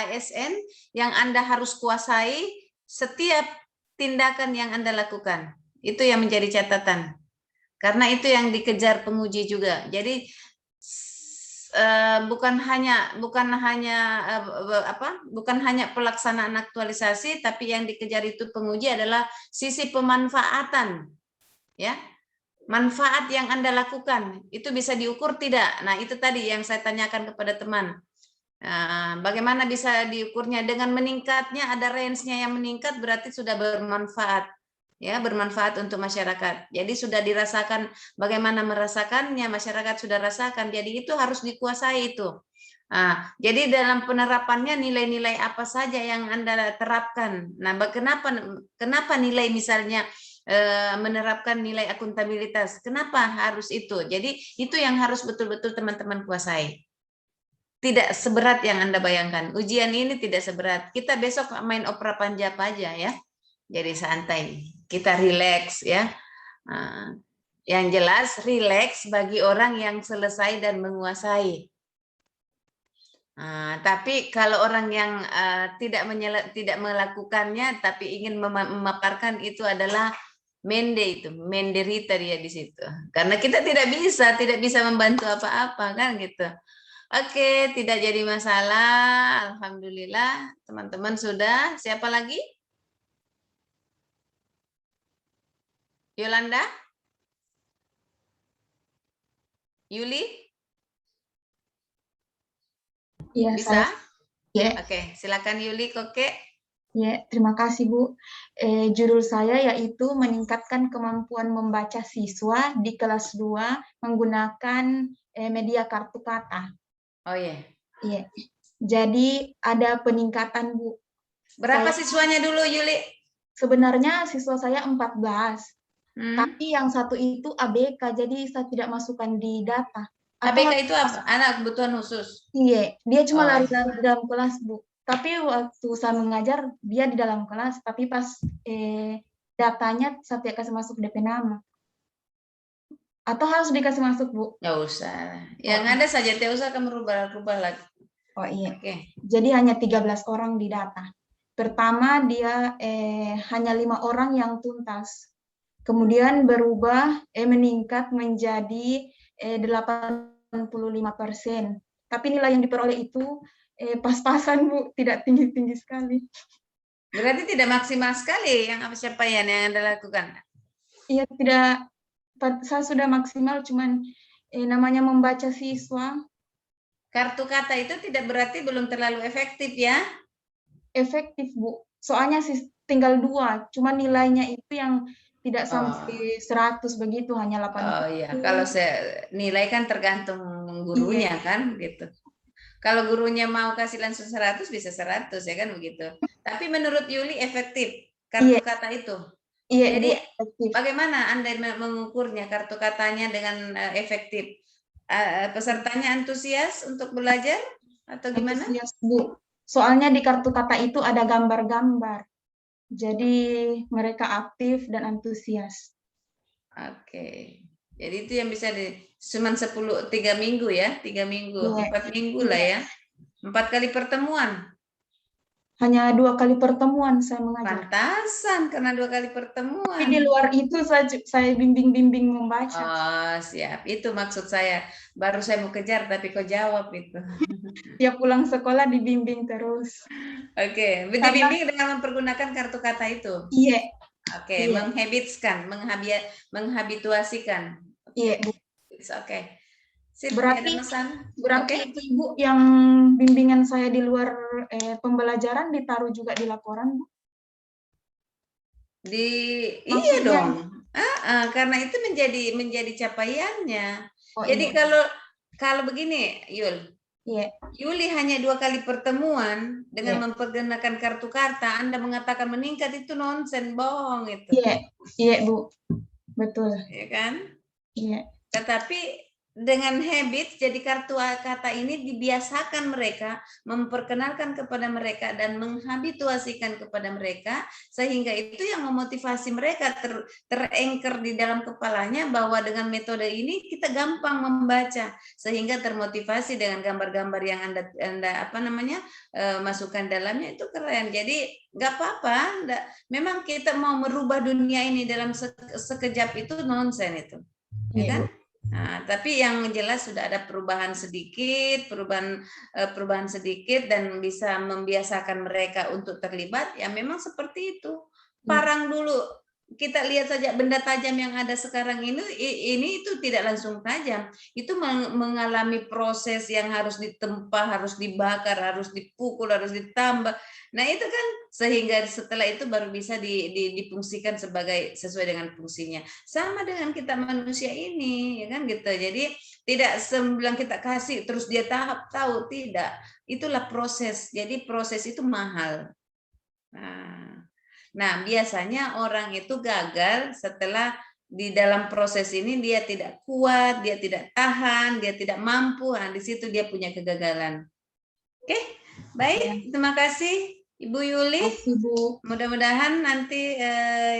ASN yang Anda harus kuasai setiap tindakan yang Anda lakukan. Itu yang menjadi catatan. Karena itu yang dikejar penguji juga. Jadi bukan hanya pelaksanaan aktualisasi, tapi yang dikejar itu penguji adalah sisi pemanfaatan, ya, manfaat yang Anda lakukan itu bisa diukur tidak. Nah, itu tadi yang saya tanyakan kepada teman. Bagaimana bisa diukurnya? Dengan meningkatnya, ada range-nya yang meningkat berarti sudah bermanfaat. Ya, bermanfaat untuk masyarakat. Jadi sudah dirasakan, bagaimana merasakannya, masyarakat sudah rasakan. Jadi itu harus dikuasai itu. Jadi dalam penerapannya nilai-nilai apa saja yang Anda terapkan? Nah, kenapa nilai misalnya menerapkan nilai akuntabilitas? Kenapa harus itu? Jadi itu yang harus betul-betul teman-teman kuasai. Tidak seberat yang Anda bayangkan. Ujian ini tidak seberat. Kita besok main opera panjap aja ya. Jadi santai. Kita rileks ya. Yang jelas rileks bagi orang yang selesai dan menguasai. Tapi kalau orang yang tidak melakukannya tapi ingin memaparkan, itu adalah menderita dia di situ. Karena kita tidak bisa membantu apa-apa kan gitu. Oke, tidak jadi masalah. Alhamdulillah, teman-teman sudah. Siapa lagi? Yolanda? Yuli? Ya, bisa? Ya. Oke, silakan Yuli, Koke. Ya, terima kasih Bu. Judul saya yaitu meningkatkan kemampuan membaca siswa di kelas 2 menggunakan media kartu kata. Oh iya. Iya. Jadi ada peningkatan Bu. Berapa siswanya dulu Yuli? Sebenarnya siswa saya 14. Tapi yang satu itu ABK, jadi saya tidak masukkan di data. ABK itu apa? Anak kebutuhan khusus? Iya, dia cuma lari-lari di dalam kelas Bu. Tapi waktu saya mengajar, dia di dalam kelas, tapi pas datanya saya tidak kasih masuk DP nama. Atau harus dikasih masuk Bu? Nggak usah. Yang ada saja, tidak usah kamu rubah lagi. Oh iya. Jadi hanya 13 orang di data. Pertama dia hanya 5 orang yang tuntas. Kemudian berubah meningkat menjadi 85%. Tapi nilai yang diperoleh itu pas-pasan Bu, tidak tinggi-tinggi sekali. Berarti tidak maksimal sekali yang pencapaian yang Anda lakukan? Iya, tidak. Saya sudah maksimal, cuman namanya membaca siswa. Kartu kata itu tidak berarti belum terlalu efektif ya? Efektif Bu, soalnya tinggal 2, cuman nilainya itu yang tidak sampai 100 begitu, hanya 80. Oh iya, kalau nilai kan tergantung gurunya kan gitu. Kalau gurunya mau kasih langsung 100 bisa 100 ya kan begitu. Tapi menurut Yuli efektif kartu kata itu? Iya. Jadi bagaimana Anda mengukurnya kartu katanya dengan efektif? Pesertanya antusias untuk belajar atau gimana? Antusias Bu. Soalnya di kartu kata itu ada gambar-gambar. Jadi mereka aktif dan antusias. Oke. Jadi itu yang bisa cuma 3 minggu ya, 3 minggu, 4 minggu lah ya. 4 kali pertemuan. Hanya 2 kali pertemuan saya mengajar. Pantasan karena 2 kali pertemuan. Tapi di luar itu saya bimbing-bimbing membaca. Oh siap, itu maksud saya. Baru saya mau kejar tapi kau jawab itu. Dia pulang sekolah dibimbing terus. Oke, dibimbing dengan mempergunakan kartu kata itu. Iya. Oke, menghabituasikan. Iya. Oke. Berarti itu Ibu yang bimbingan saya di luar pembelajaran ditaruh juga di laporan Bu? Iya dong. Karena itu menjadi capaiannya. Jadi kalau begini Yul. Yuli hanya 2 kali pertemuan dengan mempergunakan kartu kata, Anda mengatakan meningkat, itu nonsen, bohong itu. Iya Bu, betul. Iya kan? Iya. Tetapi dengan habit, jadi kartu kata ini dibiasakan mereka, memperkenalkan kepada mereka dan menghabituasikan kepada mereka, sehingga itu yang memotivasi mereka terengker di dalam kepalanya bahwa dengan metode ini kita gampang membaca, sehingga termotivasi dengan gambar-gambar yang Anda masukkan dalamnya, itu keren. Jadi nggak apa-apa, memang kita mau merubah dunia ini dalam sekejap itu nonsen itu, ya kan? Nah, tapi yang jelas sudah ada perubahan sedikit dan bisa membiasakan mereka untuk terlibat. Ya memang seperti itu. Parang dulu kita lihat saja benda tajam yang ada sekarang ini itu tidak langsung tajam. Itu mengalami proses yang harus ditempa, harus dibakar, harus dipukul, harus ditambah. Nah, itu kan sehingga setelah itu baru bisa difungsikan sebagai sesuai dengan fungsinya. Sama dengan kita manusia ini, ya kan gitu. Jadi tidak sembilan kita kasih terus dia tahu, tidak. Itulah proses. Jadi proses itu mahal. Nah, biasanya orang itu gagal setelah di dalam proses ini dia tidak kuat, dia tidak tahan, dia tidak mampu. Nah, di situ dia punya kegagalan. Oke, baik. Terima kasih Ibu Yuli. Mudah-mudahan nanti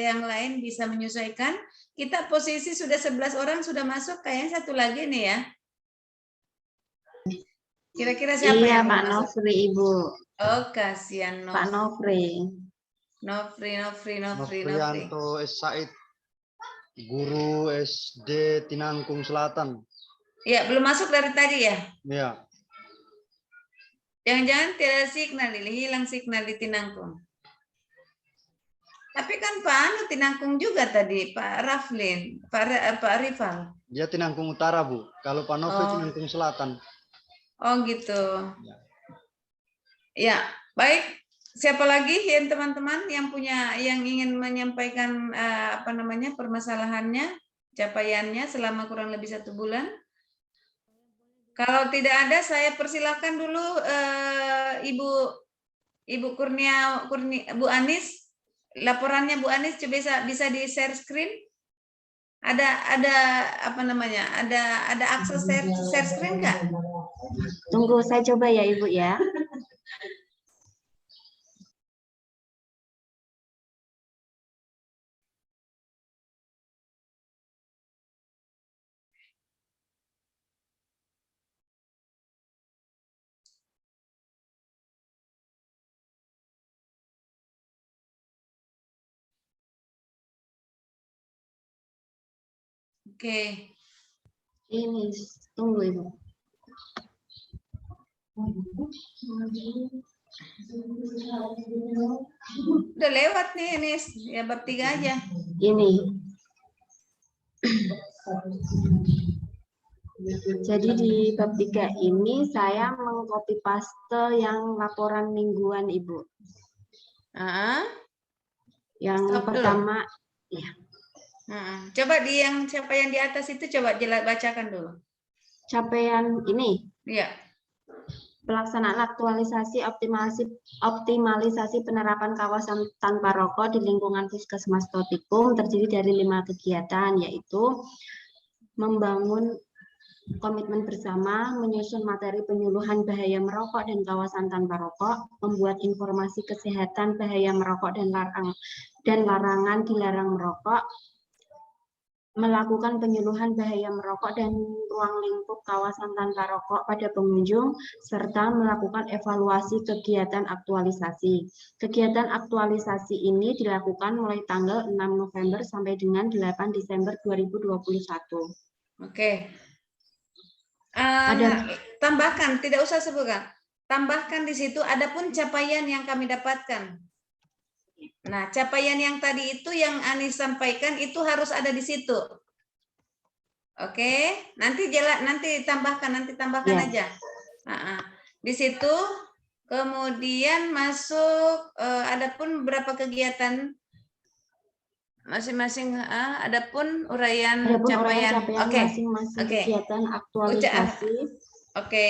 yang lain bisa menyesuaikan. Kita posisi sudah 11 orang sudah masuk, kayaknya satu lagi nih ya. Kira-kira siapa yang Pak Nofri, Ibu. Oh, kasihan Pak Nofri. Nofrianto S. Said, guru SD Tinangkung Selatan. Ya, belum masuk dari tadi ya? Iya. Jangan-jangan tidak signal, hilang signal di Tinangkung. Tapi kan Pak Anu Tinangkung juga tadi, Pak Raflin, Pak Rifal. Dia Tinangkung Utara, Bu. Kalau Pak Nofri Tinangkung Selatan. Oh gitu. Ya, baik. Siapa lagi yang teman-teman yang ingin menyampaikan permasalahannya, capaiannya selama kurang lebih 1 bulan? Kalau tidak ada, saya persilakan dulu Ibu Kurnia, Bu Anis, laporannya Bu Anis bisa di share screen. Ada akses share screen nggak? Tunggu, saya coba ya Ibu ya. Oke. Ini, tunggu Ibu. Udah lewat nih, Nis. Ya bab 3 aja. Ini. Jadi di bab 3 ini saya mengcopy paste yang laporan mingguan Ibu. Yang pertama, ya. Coba siapa yang di atas itu coba bacakan dulu. Capaian ini. Iya. Pelaksanaan aktualisasi optimalisasi penerapan kawasan tanpa rokok di lingkungan Puskesmas Totikum terdiri dari 5 kegiatan, yaitu membangun komitmen bersama, menyusun materi penyuluhan bahaya merokok dan kawasan tanpa rokok, membuat informasi kesehatan bahaya merokok dan larangan dilarang merokok, melakukan penyuluhan bahaya merokok dan ruang lingkup kawasan tanpa rokok pada pengunjung, serta melakukan evaluasi kegiatan aktualisasi. Kegiatan aktualisasi ini dilakukan mulai tanggal 6 November sampai dengan 8 Desember 2021. Oke. Tambahkan, tidak usah sebutkan. Tambahkan di situ, adapun capaian yang kami dapatkan. Nah, capaian yang tadi itu yang Anis sampaikan itu harus ada di situ. Oke, nanti tambahkan aja. Di situ kemudian masuk adapun berapa kegiatan masing-masing adapun uraian capaian. Oke. Masing-masing kegiatan aktualisasi. Oke.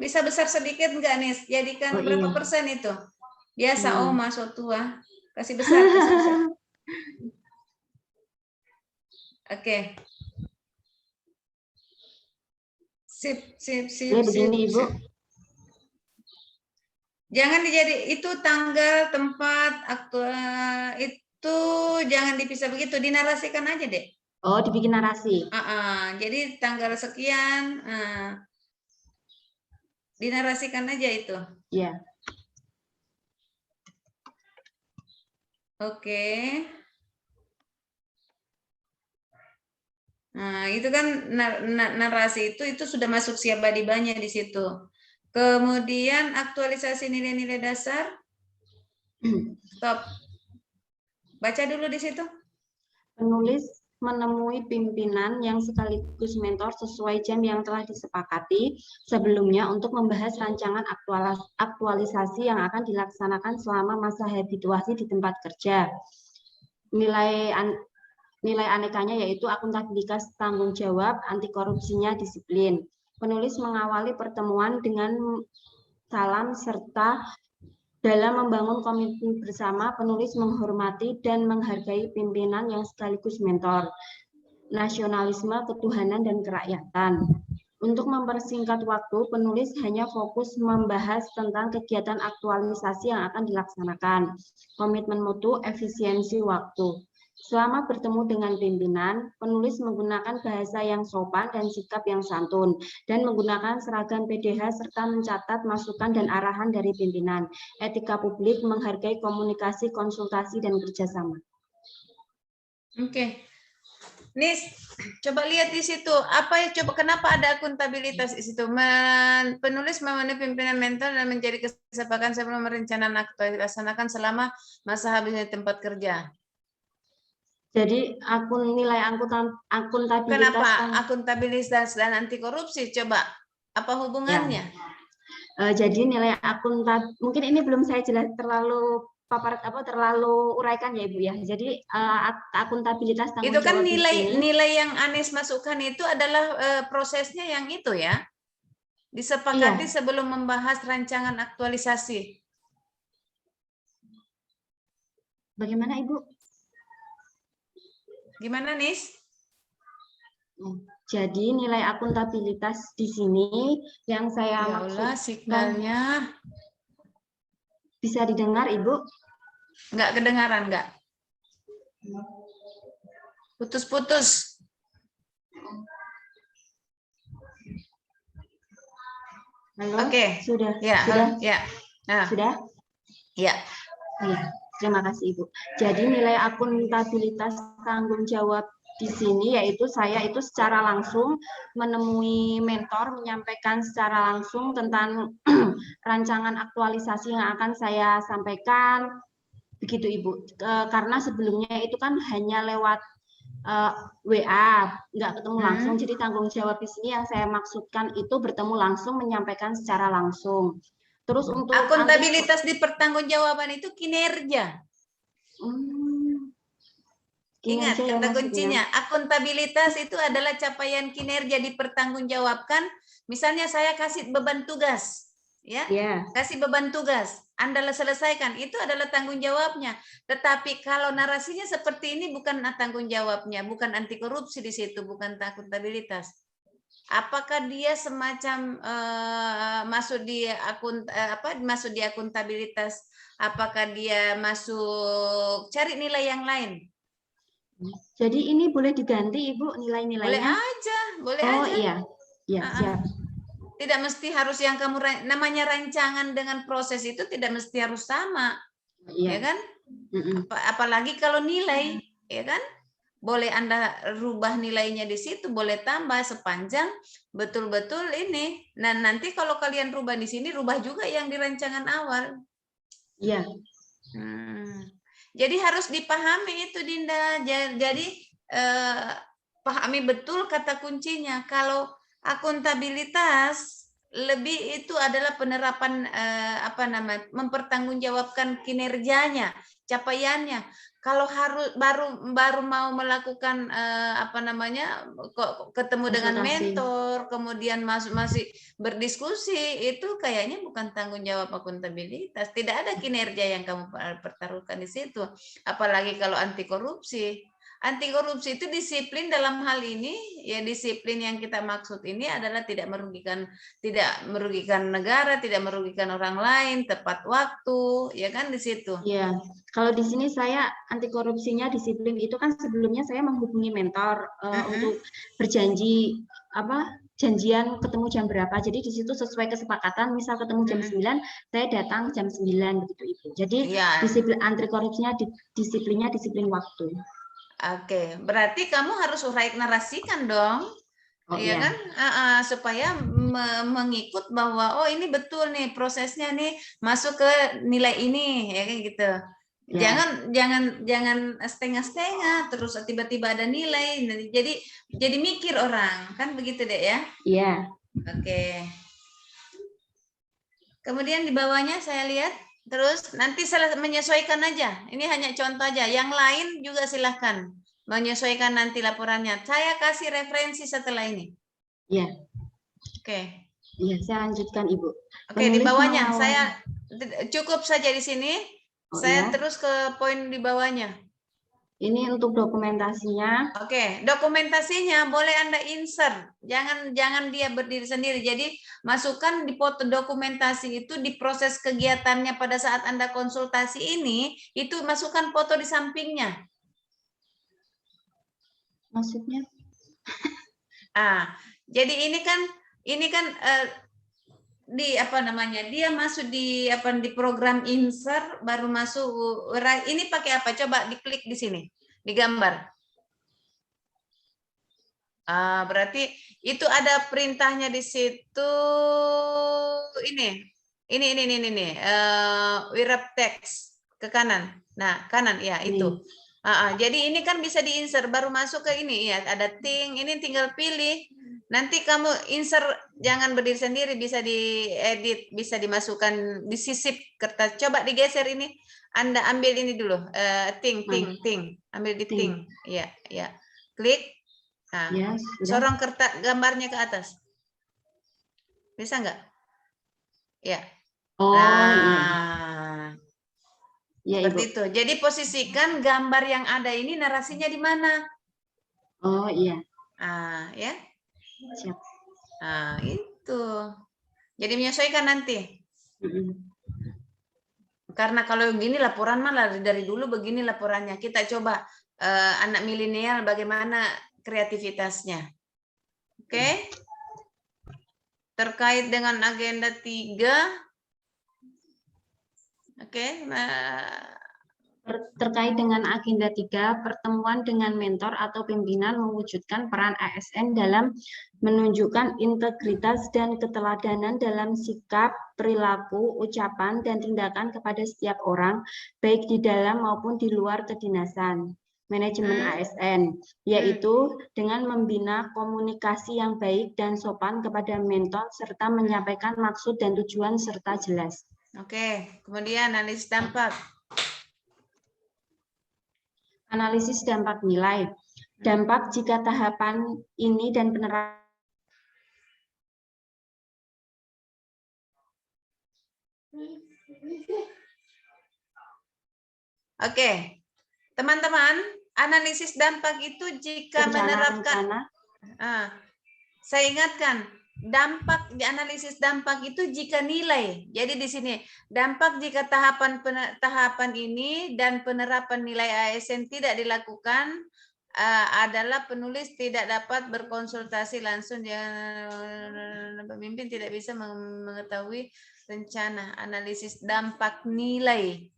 Bisa besar sedikit enggak, Nis? Jadikan berapa persen itu? Biasa, masuk tua. Kasih besar. Oke. Sip. Begini, Ibu. Jangan itu tanggal, tempat, aktual, itu jangan dipisah begitu, dinarasikan aja deh. Oh, dibikin narasi. Jadi tanggal sekian, dinarasikan aja itu. Iya. Oke. Nah, itu kan narasi itu sudah masuk siabadibanya di situ. Kemudian aktualisasi nilai-nilai dasar. Stop. Baca dulu di situ. Penulis menemui pimpinan yang sekaligus mentor sesuai jam yang telah disepakati sebelumnya untuk membahas rancangan aktualisasi yang akan dilaksanakan selama masa habituasi di tempat kerja. Nilai anekanya yaitu akuntabilitas, tanggung jawab, anti korupsinya, disiplin. Penulis mengawali pertemuan dengan salam serta dalam membangun komitmen bersama, penulis menghormati dan menghargai pimpinan yang sekaligus mentor, nasionalisme, ketuhanan, dan kerakyatan. Untuk mempersingkat waktu, penulis hanya fokus membahas tentang kegiatan aktualisasi yang akan dilaksanakan, komitmen mutu, efisiensi waktu. Selama bertemu dengan pimpinan, penulis menggunakan bahasa yang sopan dan sikap yang santun, dan menggunakan seragam PDH serta mencatat masukan dan arahan dari pimpinan. Etika publik, menghargai komunikasi, konsultasi, dan kerjasama. Oke. Nis, coba lihat di situ. Apa ya? Coba kenapa ada akuntabilitas di situ? Penulis memenuhi pimpinan mentor dan menjadi kesepakatan sebelum merencanakan aktualisasikan selama masa habisnya tempat kerja. Jadi nilai akuntabilitas. Kenapa akuntabilitas dan anti korupsi? Coba apa hubungannya? Ya. Jadi nilai mungkin ini belum saya jelas terlalu terlalu uraikan ya Ibu ya. Jadi akuntabilitas tanggung itu kan jawab nilai yang Anis masukkan itu adalah prosesnya yang itu ya. Disepakati sebelum membahas rancangan aktualisasi. Bagaimana Ibu? Gimana, Nis? Jadi nilai akuntabilitas di sini yang saya maksudkan. Signalnya bisa didengar, Ibu? Enggak kedengaran, enggak? Putus-putus. Halo. Oke. Sudah. Ya, sudah. Ya. Nah. Sudah? Ya. Ya. Terima kasih Ibu. Jadi nilai akuntabilitas tanggung jawab di sini yaitu saya itu secara langsung menemui mentor, menyampaikan secara langsung tentang rancangan aktualisasi yang akan saya sampaikan, begitu Ibu. Karena sebelumnya itu kan hanya lewat WA, nggak ketemu langsung. Jadi tanggung jawab di sini yang saya maksudkan itu bertemu langsung, menyampaikan secara langsung. Terus untuk akuntabilitas di pertanggungjawaban itu kinerja. Ingat kata kuncinya, akuntabilitas itu adalah capaian kinerja dipertanggungjawabkan. Misalnya saya kasih beban tugas, ya, kasih beban tugas, Anda selesaikan, itu adalah tanggung jawabnya. Tetapi kalau narasinya seperti ini bukan tanggung jawabnya, bukan anti korupsi di situ, bukan akuntabilitas. Apakah dia semacam masuk di masuk di akuntabilitas? Apakah dia masuk cari nilai yang lain? Jadi ini boleh diganti Ibu nilai-nilainya? Boleh aja, boleh aja. Oh iya, iya siap. Tidak mesti harus yang kamu namanya rancangan dengan proses itu tidak mesti harus sama, ya kan? Apalagi kalau nilai, ya kan? Boleh Anda rubah nilainya di situ, boleh tambah sepanjang betul-betul ini. Nah, nanti kalau kalian rubah di sini, rubah juga yang di rancangan awal. Iya. Jadi harus dipahami itu, Dinda. Jadi pahami betul kata kuncinya. Kalau akuntabilitas lebih itu adalah penerapan mempertanggungjawabkan kinerjanya, capaiannya. Kalau harus baru mau melakukan ketemu dengan mentor, kemudian masih berdiskusi, itu kayaknya bukan tanggung jawab akuntabilitas. Tidak ada kinerja yang kamu pertaruhkan di situ. Apalagi kalau anti korupsi. Anti korupsi itu disiplin dalam hal ini, ya disiplin yang kita maksud ini adalah tidak merugikan negara, tidak merugikan orang lain, tepat waktu, ya kan di situ. Iya. Kalau di sini saya anti korupsinya disiplin itu kan sebelumnya saya menghubungi mentor untuk berjanji janjian ketemu jam berapa. Jadi di situ sesuai kesepakatan, misal ketemu jam 9, saya datang jam 9 begitu Ibu. Jadi disiplin anti korupsinya disiplinnya disiplin waktu. Oke, berarti kamu harus narasikan dong, ya kan, supaya mengikut bahwa oh ini betul nih prosesnya nih masuk ke nilai ini, ya kan gitu, Jangan setengah-setengah terus tiba-tiba ada nilai. Jadi mikir orang, kan begitu deh ya? Iya. Oke. Kemudian di bawahnya saya lihat, terus nanti saya menyesuaikan aja. Ini hanya contoh aja. Yang lain juga silahkan menyesuaikan nanti laporannya. Saya kasih referensi setelah ini. Iya. Oke. Iya, saya lanjutkan Ibu. Oke, di bawahnya saya cukup saja di sini. Saya terus ke poin di bawahnya. Ini untuk dokumentasinya. Oke, dokumentasinya boleh Anda insert. Jangan dia berdiri sendiri. Jadi masukkan di foto dokumentasi itu di proses kegiatannya pada saat Anda konsultasi ini, itu masukkan foto di sampingnya. Maksudnya? Jadi ini kan di apa namanya, dia masuk di program insert, baru masuk ini pakai apa, coba diklik di sini di gambar. Berarti itu ada perintahnya di situ, ini wrap text ke kanan, nah kanan ya itu. Jadi ini kan bisa diinsert, baru masuk ke ini ya, ada ini tinggal pilih. Nanti kamu insert, jangan berdiri sendiri, bisa diedit, bisa dimasukkan, disisip kertas. Coba digeser ini, Anda ambil ini dulu, ambil di ting, ya, klik, sorong kertas gambarnya ke atas, bisa nggak? Ya. Seperti itu. Jadi posisikan gambar yang ada ini narasinya di mana? Oh iya. Ya. Siap. Itu. Jadi menyesuaikan nanti. Karena kalau begini laporan malah dari dulu begini laporannya. Kita coba anak milenial bagaimana kreativitasnya. Oke? Terkait dengan agenda 3. Oke. Terkait dengan agenda 3, pertemuan dengan mentor atau pimpinan mewujudkan peran ASN dalam menunjukkan integritas dan keteladanan dalam sikap, perilaku, ucapan, dan tindakan kepada setiap orang, baik di dalam maupun di luar kedinasan manajemen ASN, yaitu dengan membina komunikasi yang baik dan sopan kepada mentor, serta menyampaikan maksud dan tujuan serta jelas. Oke, kemudian analisis dampak. Analisis dampak nilai. Dampak jika tahapan ini dan penerapan. Oke, teman-teman, analisis dampak itu jika menerapkan. Saya ingatkan, dampak di analisis dampak itu jika nilai. Jadi di sini dampak jika tahapan ini dan penerapan nilai ASN tidak dilakukan adalah penulis tidak dapat berkonsultasi langsung dengan pemimpin, tidak bisa mengetahui rencana. Analisis dampak nilai.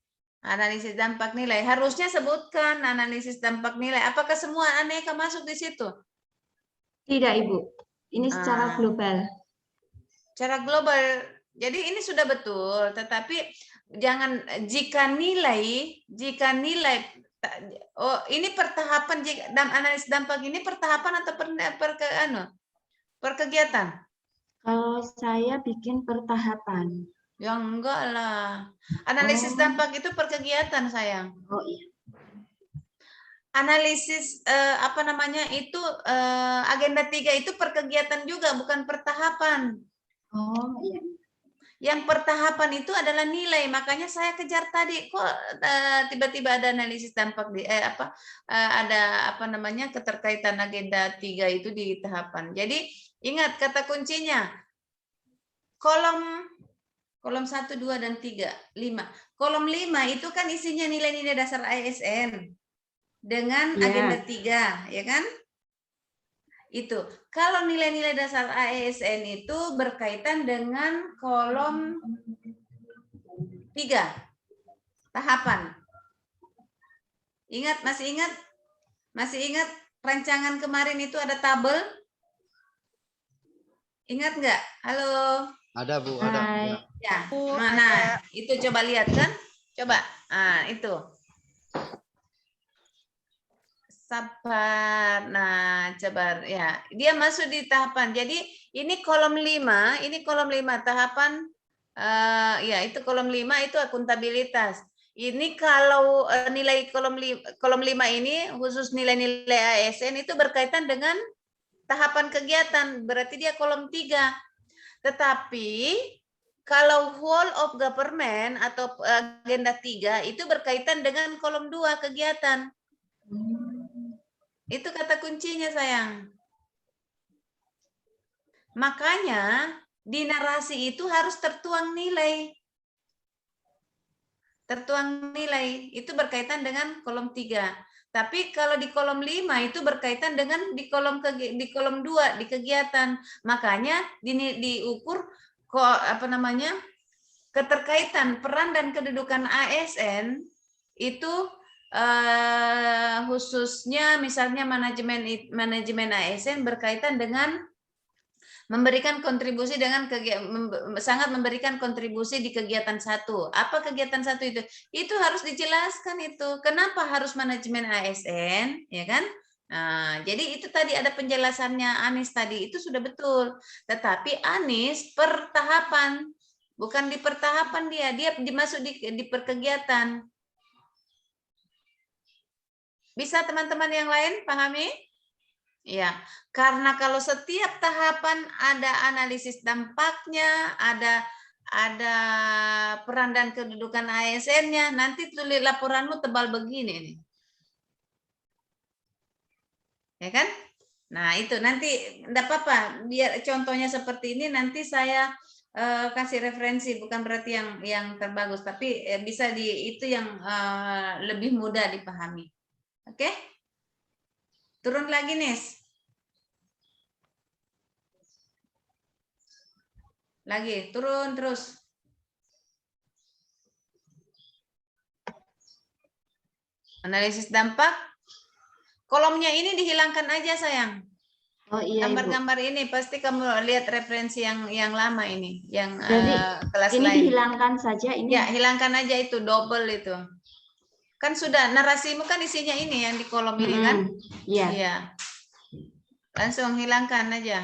Analisis dampak nilai harusnya sebutkan analisis dampak nilai. Apakah semua aneka masuk di situ? Tidak, Ibu. Ini secara global. Secara global. Jadi ini sudah betul, tetapi jangan jika nilai ini pertahapan, jika analisis dampak ini pertahapan atau per kegiatan? Kalau saya bikin pertahapan. Ya enggak lah. Analisis dampak itu per kegiatan, sayang. Oh iya. Analisis itu agenda 3 itu per kegiatan juga, bukan pertahapan. Oh iya. Yang pertahapan itu adalah nilai, makanya saya kejar tadi kok tiba-tiba ada analisis dampak keterkaitan agenda 3 itu di tahapan. Jadi ingat kata kuncinya kolom 1, 2 dan 3, 5. Kolom 5 itu kan isinya nilai-nilai dasar ASN dengan agenda 3, ya kan? Itu. Kalau nilai-nilai dasar ASN itu berkaitan dengan kolom 3, tahapan. Ingat, masih ingat? Masih ingat rancangan kemarin itu ada tabel? Ingat nggak? Halo? Ada, Bu, ada. Ya, mana? Itu coba lihat kan? Coba. Itu. Sabar. Nah, coba ya. Dia masuk di tahapan. Jadi ini kolom 5, ini kolom 5 tahapan ya itu kolom 5 itu akuntabilitas. Ini kalau nilai kolom 5 ini khusus nilai-nilai ASN itu berkaitan dengan tahapan kegiatan, berarti dia kolom 3. Tetapi kalau whole of government atau agenda 3 itu berkaitan dengan kolom 2 kegiatan. Itu kata kuncinya, sayang. Makanya di narasi itu harus tertuang nilai. Tertuang nilai itu berkaitan dengan kolom 3. Tapi kalau di kolom 5 itu berkaitan dengan di kolom 2 di kegiatan. Makanya diukur keterkaitan peran dan kedudukan ASN itu khususnya misalnya manajemen ASN berkaitan dengan memberikan kontribusi dengan sangat memberikan kontribusi di kegiatan 1. Apa kegiatan 1 itu? Itu harus dijelaskan itu. Kenapa harus manajemen ASN, ya kan? Nah, jadi itu tadi ada penjelasannya Anis tadi, itu sudah betul. Tetapi Anis per tahapan, bukan di pertahapan dia dimasuk di perkegiatan. Bisa teman-teman yang lain pahami? Ya, karena kalau setiap tahapan ada analisis dampaknya, ada peran dan kedudukan ASN-nya, nanti tulis laporanmu tebal begini nih. Ya kan? Nah, itu nanti enggak apa-apa, biar contohnya seperti ini nanti saya kasih referensi, bukan berarti yang terbagus, tapi bisa itu yang lebih mudah dipahami. Oke? Turun lagi, Nis. Lagi, turun terus. Analisis dampak. Kolomnya ini dihilangkan aja, sayang. Oh iya, gambar-gambar ini pasti kamu lihat referensi yang lama ini, yang kelas ini lain. Dihilangkan saja ini. Ya, hilangkan aja itu, double itu. Kan sudah narasimu kan isinya ini yang di kolom ini kan? Iya. Iya. Langsung hilangkan aja.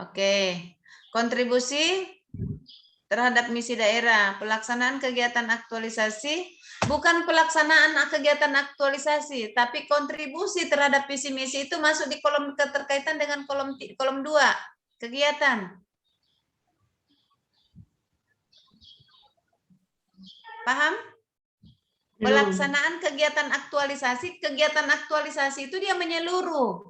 Oke. Kontribusi terhadap misi daerah, pelaksanaan kegiatan aktualisasi, bukan pelaksanaan kegiatan aktualisasi, tapi kontribusi terhadap visi misi itu masuk di kolom keterkaitan dengan kolom 2, kegiatan. Paham? Pelaksanaan kegiatan aktualisasi itu dia menyeluruh.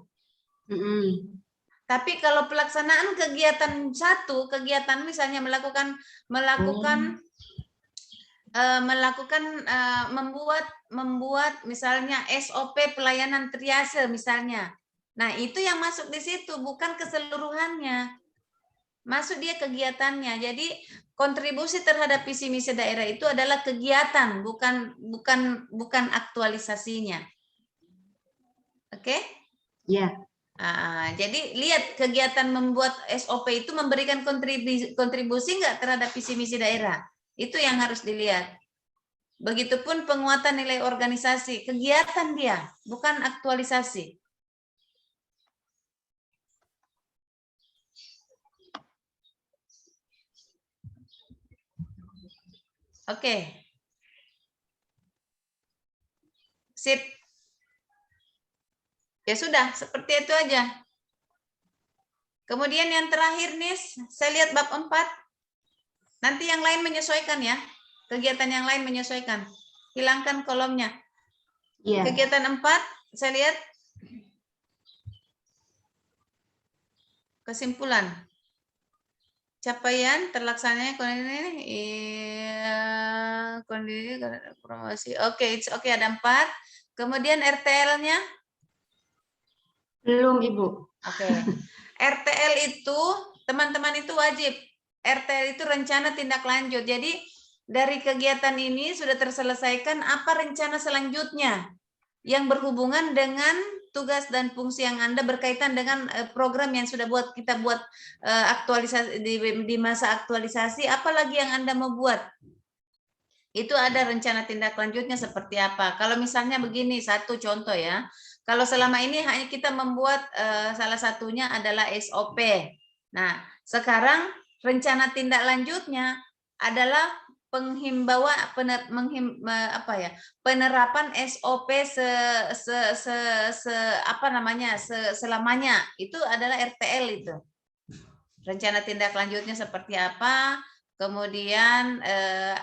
Tapi kalau pelaksanaan kegiatan 1, kegiatan misalnya membuat misalnya SOP pelayanan triase misalnya. Nah, itu yang masuk di situ, bukan keseluruhannya. Masuk dia kegiatannya. Jadi kontribusi terhadap visi misi daerah itu adalah kegiatan, bukan aktualisasinya. Oke? Ya. Jadi lihat kegiatan membuat SOP itu memberikan kontribusi nggak terhadap visi misi daerah. Itu yang harus dilihat. Begitupun penguatan nilai organisasi, kegiatan dia, bukan aktualisasi. Oke. Sip. Ya sudah, seperti itu aja. Kemudian yang terakhir nih, saya lihat bab 4. Nanti yang lain menyesuaikan ya. Kegiatan yang lain menyesuaikan. Hilangkan kolomnya. Yeah. Kegiatan 4, saya lihat. Kesimpulan. Capaian terlaksananya kondisi promosi. Oke, ada 4. Kemudian RTL-nya? Belum, Ibu. Oke. RTL itu, teman-teman itu wajib. RTL itu rencana tindak lanjut. Jadi, dari kegiatan ini sudah terselesaikan apa rencana selanjutnya yang berhubungan dengan tugas dan fungsi yang Anda berkaitan dengan program yang sudah kita buat aktualisasi di masa aktualisasi, apalagi yang Anda mau buat. Itu ada rencana tindak lanjutnya seperti apa. Kalau misalnya begini, satu contoh ya. Kalau selama ini hanya kita membuat salah satunya adalah SOP. Nah, sekarang rencana tindak lanjutnya adalah penerapan SOP selamanya. Itu adalah RTL itu. Rencana tindak lanjutnya seperti apa? Kemudian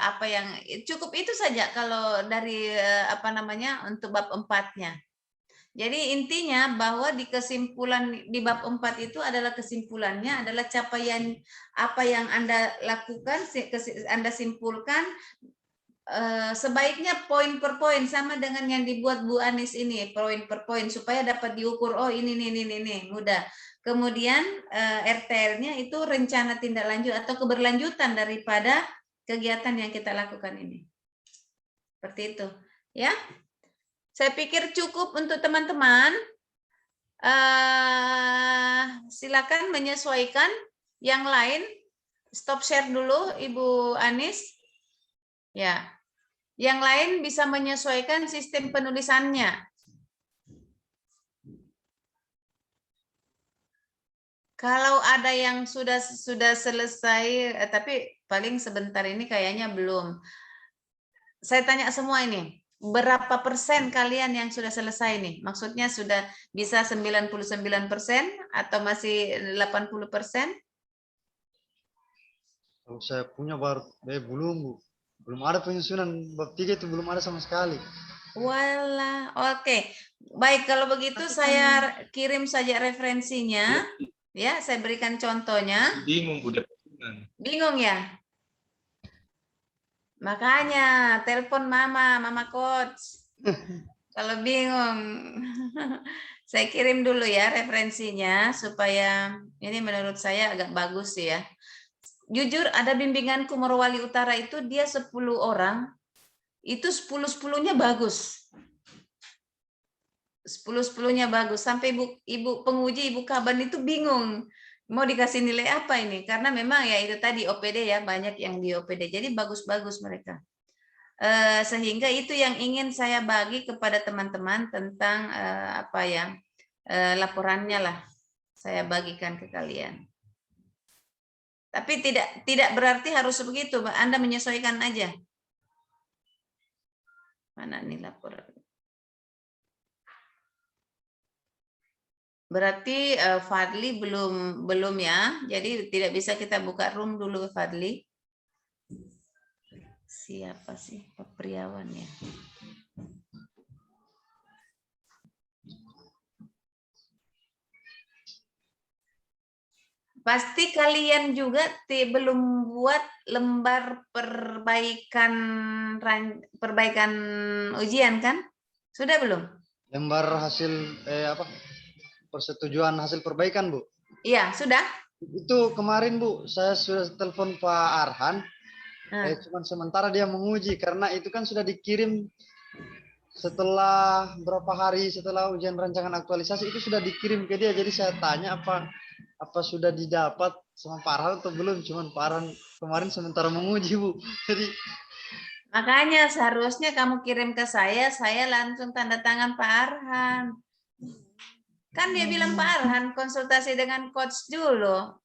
apa yang cukup itu saja kalau dari untuk bab 4-nya. Jadi intinya bahwa di kesimpulan di bab 4 itu adalah kesimpulannya adalah capaian apa yang Anda lakukan, Anda simpulkan sebaiknya poin per poin sama dengan yang dibuat Bu Anis ini, poin per poin supaya dapat diukur, oh ini mudah. Kemudian RTL-nya itu rencana tindak lanjut atau keberlanjutan daripada kegiatan yang kita lakukan ini. Seperti itu, ya. Saya pikir cukup untuk teman-teman. Silakan menyesuaikan. Yang lain, stop share dulu, Ibu Anis. Ya, yang lain bisa menyesuaikan sistem penulisannya. Kalau ada yang sudah selesai, tapi paling sebentar ini kayaknya belum. Saya tanya semua ini. Berapa persen kalian yang sudah selesai nih? Maksudnya sudah bisa 99% atau masih 80%? Kalau saya punya baru belum ada penyusunan bab 3 itu belum ada sama sekali. Walah, oke. Baik, kalau begitu saya kirim saja referensinya. Ya, saya berikan contohnya. Bingung udah. Bingung ya? Makanya telepon mama coach. Kalau bingung. Saya kirim dulu ya referensinya supaya ini menurut saya agak bagus ya. Jujur ada bimbinganku Morowali Utara itu dia 10 orang. Itu 10-10-nya bagus. 10-10-nya bagus. Sampai ibu penguji, Ibu Kaban itu bingung. Mau dikasih nilai apa ini? Karena memang ya itu tadi OPD ya, banyak yang di OPD. Jadi bagus-bagus mereka. Sehingga itu yang ingin saya bagi kepada teman-teman tentang laporannya lah. Saya bagikan ke kalian. Tapi tidak berarti harus begitu. Anda menyesuaikan aja. Mana nih laporan? Berarti Fadli belum ya. Jadi tidak bisa kita buka room dulu Fadli. Siapa sih Priawan ya? Pasti kalian juga belum buat lembar perbaikan ujian kan? Sudah belum? Lembar hasil persetujuan hasil perbaikan, Bu? Iya, sudah. Itu kemarin, Bu, saya sudah telepon Pak Arhan. Cuman sementara dia menguji karena itu kan sudah dikirim setelah berapa hari setelah ujian rancangan aktualisasi itu sudah dikirim ke dia. Jadi saya tanya apa sudah didapat sama Pak Arhan atau belum? Cuman Pak Arhan kemarin sementara menguji, Bu. Jadi makanya seharusnya kamu kirim ke saya langsung tanda tangan Pak Arhan. Kan dia bilang Pak Arhan konsultasi dengan coach dulu.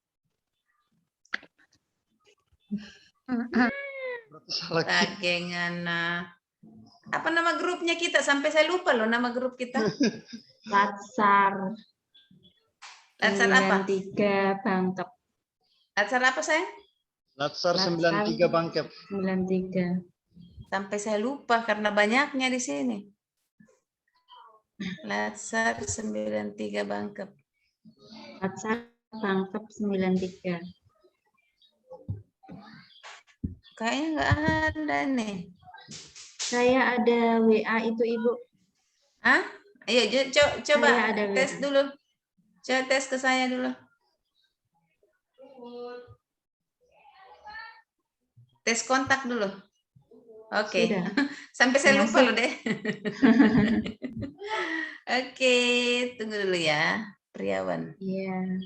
Bagaimana? Apa nama grupnya kita? Sampai saya lupa loh nama grup kita. Latsar. Latsar apa? 93 Bangkep. Latsar apa sayang? Latsar 93 Bangkep. 93. Sampai saya lupa karena banyaknya di sini. Latsar 93 Bangkep. Latsar Bangkep 93. Kayaknya nggak ada nih. Saya ada WA itu Ibu. Hah? Ayo coba tes WA. dulu. Coba tes ke saya dulu. Tes kontak dulu. Oke. Sampai saya lupa loh deh. Oke, tunggu dulu ya, Priawan. Iya.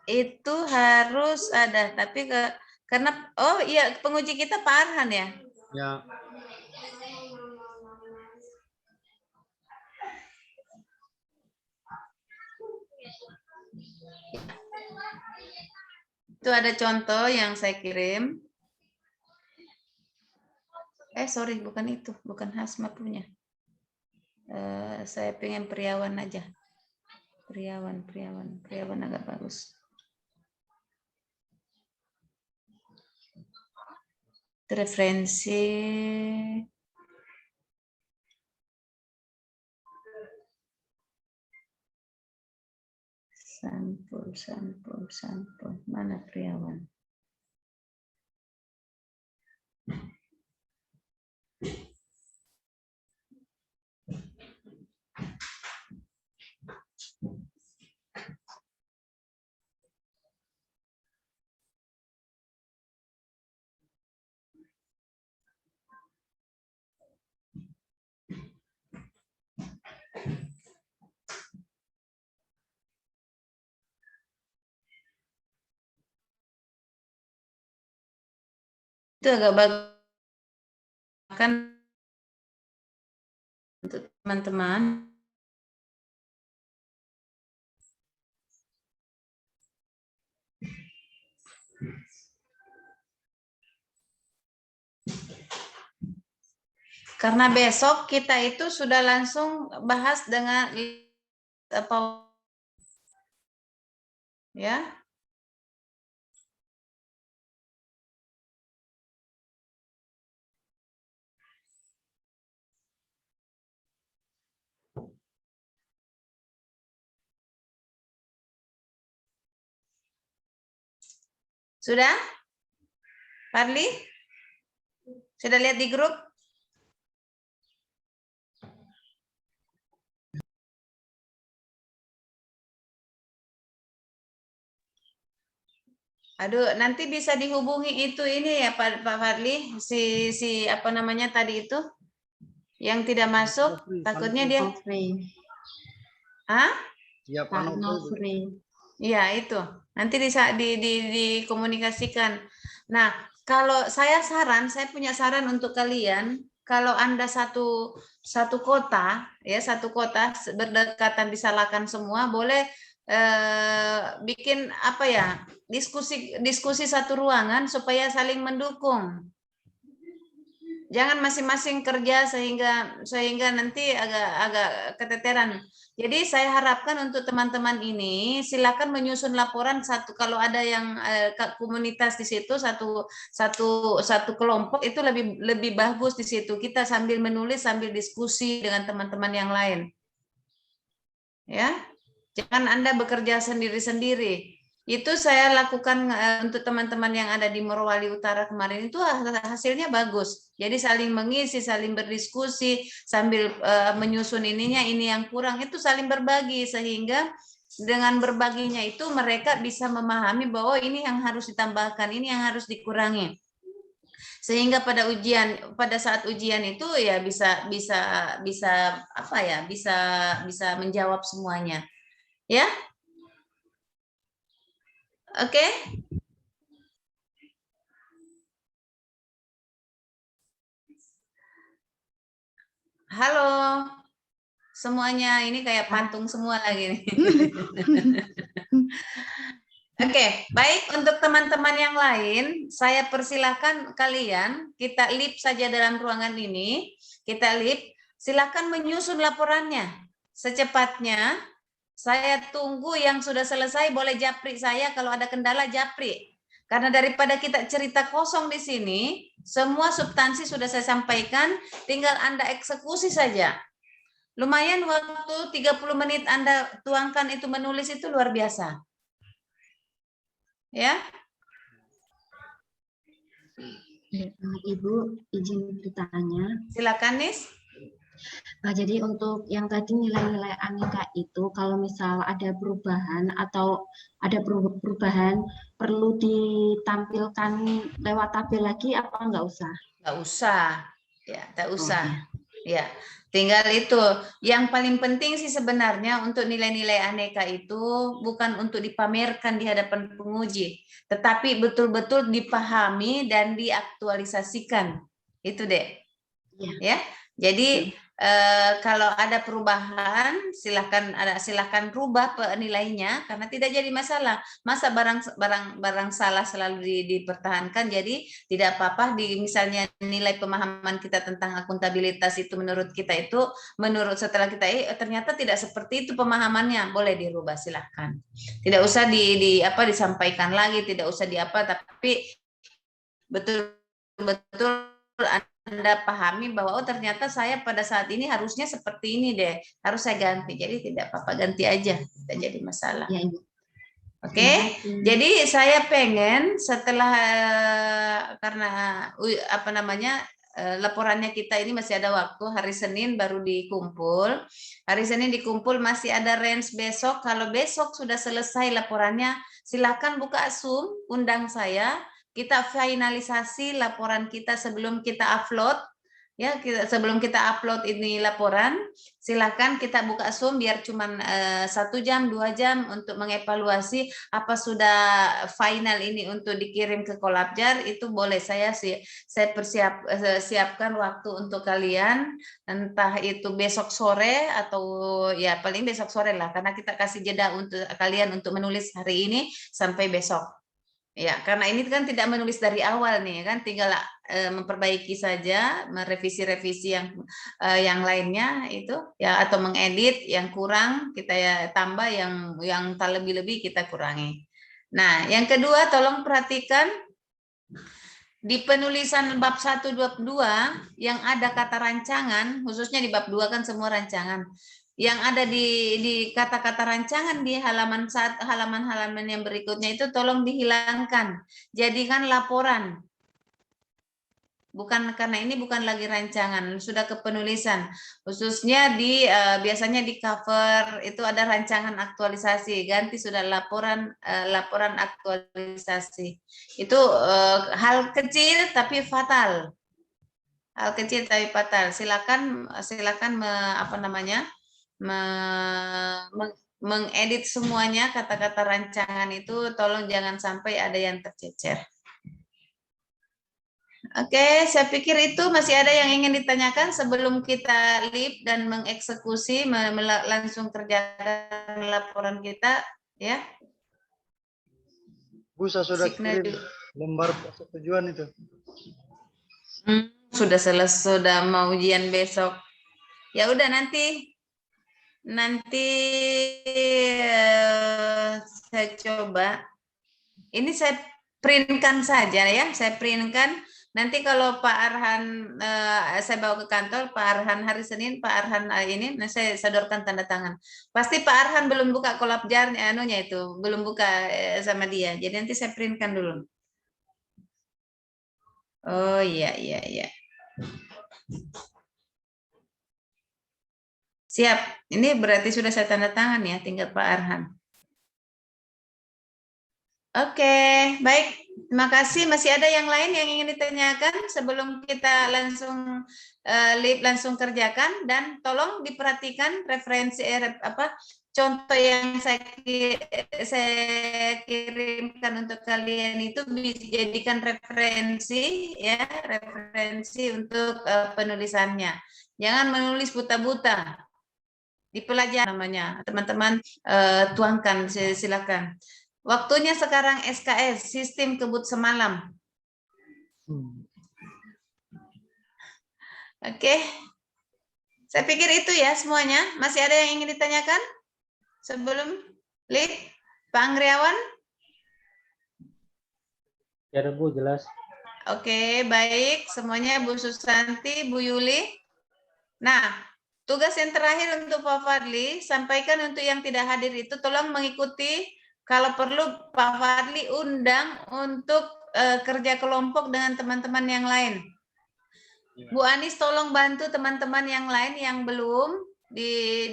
Itu harus ada, tapi karena oh iya penguji kita Pak Arhan ya. Ya. Itu ada contoh yang saya kirim. Sorry, bukan itu, bukan Hasma punya. Saya pengen Priawan aja. Priawan agak bagus. Referensi. Sampul. Mana Priawan? Itu agak bagus kan untuk teman-teman. Karena besok kita itu sudah langsung bahas dengan apa ya. Sudah? Parli? Sudah lihat di grup? Aduh, nanti bisa dihubungi itu ini ya Pak Fadli, si apa namanya tadi itu yang tidak masuk, takutnya dia. Hah? Ya, Pak Nofri. Iya itu. Nanti dikomunikasikan. Nah, kalau saya punya saran untuk kalian. Kalau Anda satu kota, ya satu kota berdekatan disalahkan semua, boleh bikin apa ya diskusi satu ruangan supaya saling mendukung. Jangan masing-masing kerja sehingga nanti agak keteteran. Jadi saya harapkan untuk teman-teman ini silakan menyusun laporan kalau ada yang komunitas di situ satu kelompok itu lebih bagus di situ. Kita sambil menulis sambil diskusi dengan teman-teman yang lain. Ya. Jangan Anda bekerja sendiri-sendiri. Itu saya lakukan untuk teman-teman yang ada di Morowali Utara kemarin itu hasilnya bagus. Jadi saling mengisi, saling berdiskusi, sambil menyusun ini yang kurang, itu saling berbagi sehingga dengan berbaginya itu mereka bisa memahami bahwa ini yang harus ditambahkan, ini yang harus dikurangi. Sehingga pada saat ujian itu ya bisa apa ya, bisa menjawab semuanya. Ya? Oke? Halo. Semuanya ini kayak patung semua lagi nih. Oke, baik untuk teman-teman yang lain, saya persilahkan kalian kita lip saja dalam ruangan ini. Kita lip, silakan menyusun laporannya secepatnya. Saya tunggu yang sudah selesai, boleh japri saya kalau ada kendala japri. Karena daripada kita cerita kosong di sini, semua substansi sudah saya sampaikan, tinggal Anda eksekusi saja. Lumayan waktu 30 menit Anda tuangkan itu menulis itu luar biasa. Ya. Ibu izin bertanya. Silakan, Nis. Jadi untuk yang tadi nilai-nilai Aneka itu kalau misal ada perubahan atau ada perubahan perlu ditampilkan lewat tabel lagi apa enggak usah? Enggak usah. Ya, enggak usah. Ya. Tinggal itu. Yang paling penting sih sebenarnya untuk nilai-nilai Aneka itu bukan untuk dipamerkan di hadapan penguji, tetapi betul-betul dipahami dan diaktualisasikan. Itu deh. Ya. Jadi kalau ada perubahan silahkan rubah nilainya karena tidak jadi masalah. Masa barang salah selalu dipertahankan, jadi tidak apa-apa misalnya nilai pemahaman kita tentang akuntabilitas itu menurut kita itu setelah kita ternyata tidak seperti itu pemahamannya, boleh dirubah, silahkan. Tidak usah disampaikan lagi, tidak usah tapi betul-betul Anda pahami bahwa ternyata saya pada saat ini harusnya seperti ini deh, harus saya ganti. Jadi tidak apa-apa, ganti aja, tidak jadi masalah. Ya, Oke, jadi saya pengen setelah karena laporannya kita ini masih ada waktu, hari Senin baru dikumpul. Hari Senin dikumpul, masih ada range besok. Kalau besok sudah selesai laporannya, silakan buka Zoom, undang saya. Kita finalisasi laporan kita sebelum kita upload. Ya, sebelum kita upload ini laporan, silakan kita buka Zoom biar cuman 1 jam, 2 jam untuk mengevaluasi apa sudah final ini untuk dikirim ke Kolabjar. Itu boleh saya siapkan waktu untuk kalian, entah itu besok sore atau ya paling besok sore lah, karena kita kasih jeda untuk kalian untuk menulis hari ini sampai besok. Ya, karena ini kan tidak menulis dari awal nih kan, tinggal memperbaiki saja, merevisi-revisi yang lainnya itu ya, atau mengedit yang kurang kita ya tambah, yang tak lebih-lebih kita kurangi. Nah, yang kedua tolong perhatikan di penulisan bab 1 bab 2 yang ada kata rancangan, khususnya di bab 2 kan semua rancangan. Yang ada di kata-kata rancangan di halaman-halaman yang berikutnya itu tolong dihilangkan. Jadikan laporan. Bukan, karena ini bukan lagi rancangan, sudah kepenulisan. Khususnya biasanya di cover itu ada rancangan aktualisasi, ganti sudah laporan aktualisasi. Itu hal kecil tapi fatal. Hal kecil tapi fatal. Silakan mengedit semuanya, kata-kata rancangan itu tolong jangan sampai ada yang tercecer. Oke, saya pikir itu masih ada yang ingin ditanyakan sebelum kita live dan mengeksekusi, langsung kerjakan laporan kita, ya. Bu, saya sudah kirim lembar persetujuan itu. Sudah selesai, sudah mau ujian besok. Ya udah nanti saya coba. Ini saya printkan saja ya, saya printkan. Nanti kalau Pak Arhan saya bawa ke kantor, Pak Arhan hari Senin, Pak Arhan ini saya sodorkan tanda tangan. Pasti Pak Arhan belum buka Kolabjar itu, belum buka sama dia. Jadi nanti saya printkan dulu. Oh iya. Siap, ini berarti sudah saya tanda tangan ya, tinggal Pak Arhan. Oke, baik. Terima kasih. Masih ada yang lain yang ingin ditanyakan sebelum kita langsung langsung kerjakan, dan tolong diperhatikan referensi contoh yang saya kirimkan untuk kalian itu dijadikan referensi ya, referensi untuk penulisannya. Jangan menulis buta-buta. Dipelajari namanya, teman-teman tuangkan, silakan. Waktunya sekarang SKS, sistem kebut semalam. Oke, saya pikir itu ya semuanya. Masih ada yang ingin ditanyakan sebelum lead, Pak Anggriawan? Ya, Bu, jelas. Oke, baik. Semuanya, Bu Susanti, Bu Yuli. Nah, tugas yang terakhir untuk Pak Fadli, sampaikan untuk yang tidak hadir itu tolong mengikuti, kalau perlu Pak Fadli undang untuk kerja kelompok dengan teman-teman yang lain. Bu Anis tolong bantu teman-teman yang lain yang belum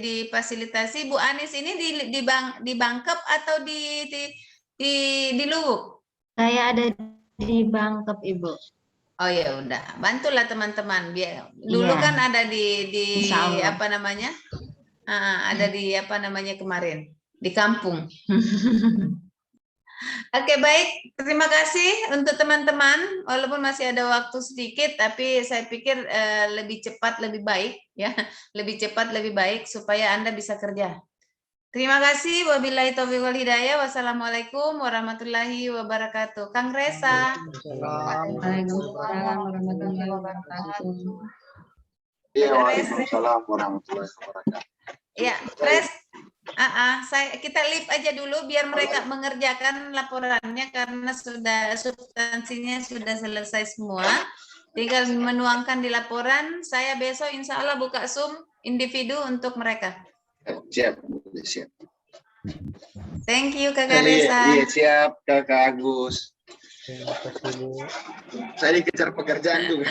difasilitasi. Bu Anis ini di Bangkep atau di Luwuk? Saya ada di Bangkep, Ibu. Oh ya udah, bantulah teman-teman. Biar dulu kan ada di apa namanya? Ada di kemarin di kampung. Oke, baik. Terima kasih untuk teman-teman. Walaupun masih ada waktu sedikit, tapi saya pikir lebih cepat lebih baik, ya. Lebih cepat lebih baik supaya Anda bisa kerja. Terima kasih. Wabillahi taufiq wal hidayah. Wassalamualaikum warahmatullahi wabarakatuh. Kang Resa. Waalaikumsalam warahmatullahi wabarakatuh. Waalaikumsalam warahmatullahi wabarakatuh. Ya, Res. Kita leave aja dulu biar mereka mengerjakan laporannya karena sudah substansinya sudah selesai semua. Tinggal menuangkan di laporan. Saya besok insya Allah buka Zoom individu untuk mereka. Siap. Thank you Kakak Resa. Iya, siap Kakak Agus. Saya dikejar pekerjaan tuh.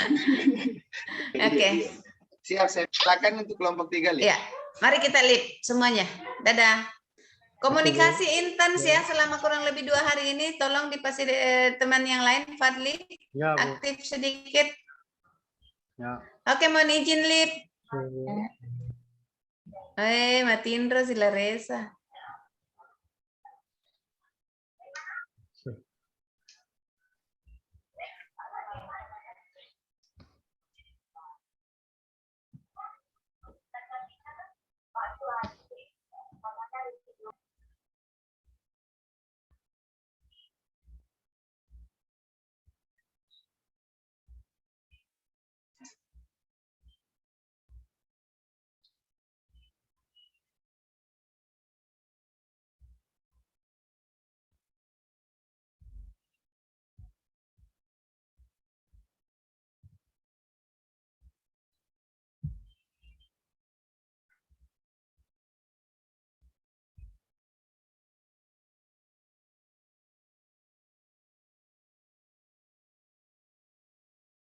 Oke. Siap, saya silakan untuk kelompok 3 lihat. Ya, mari kita live semuanya. Dadah. Komunikasi intens ya selama kurang lebih 2 hari ini. Tolong dipasih teman yang lain, Fadli. Ya, Bu. Aktif sedikit. Ya. Oke, mohon izin live. Matiin terus si Laresa.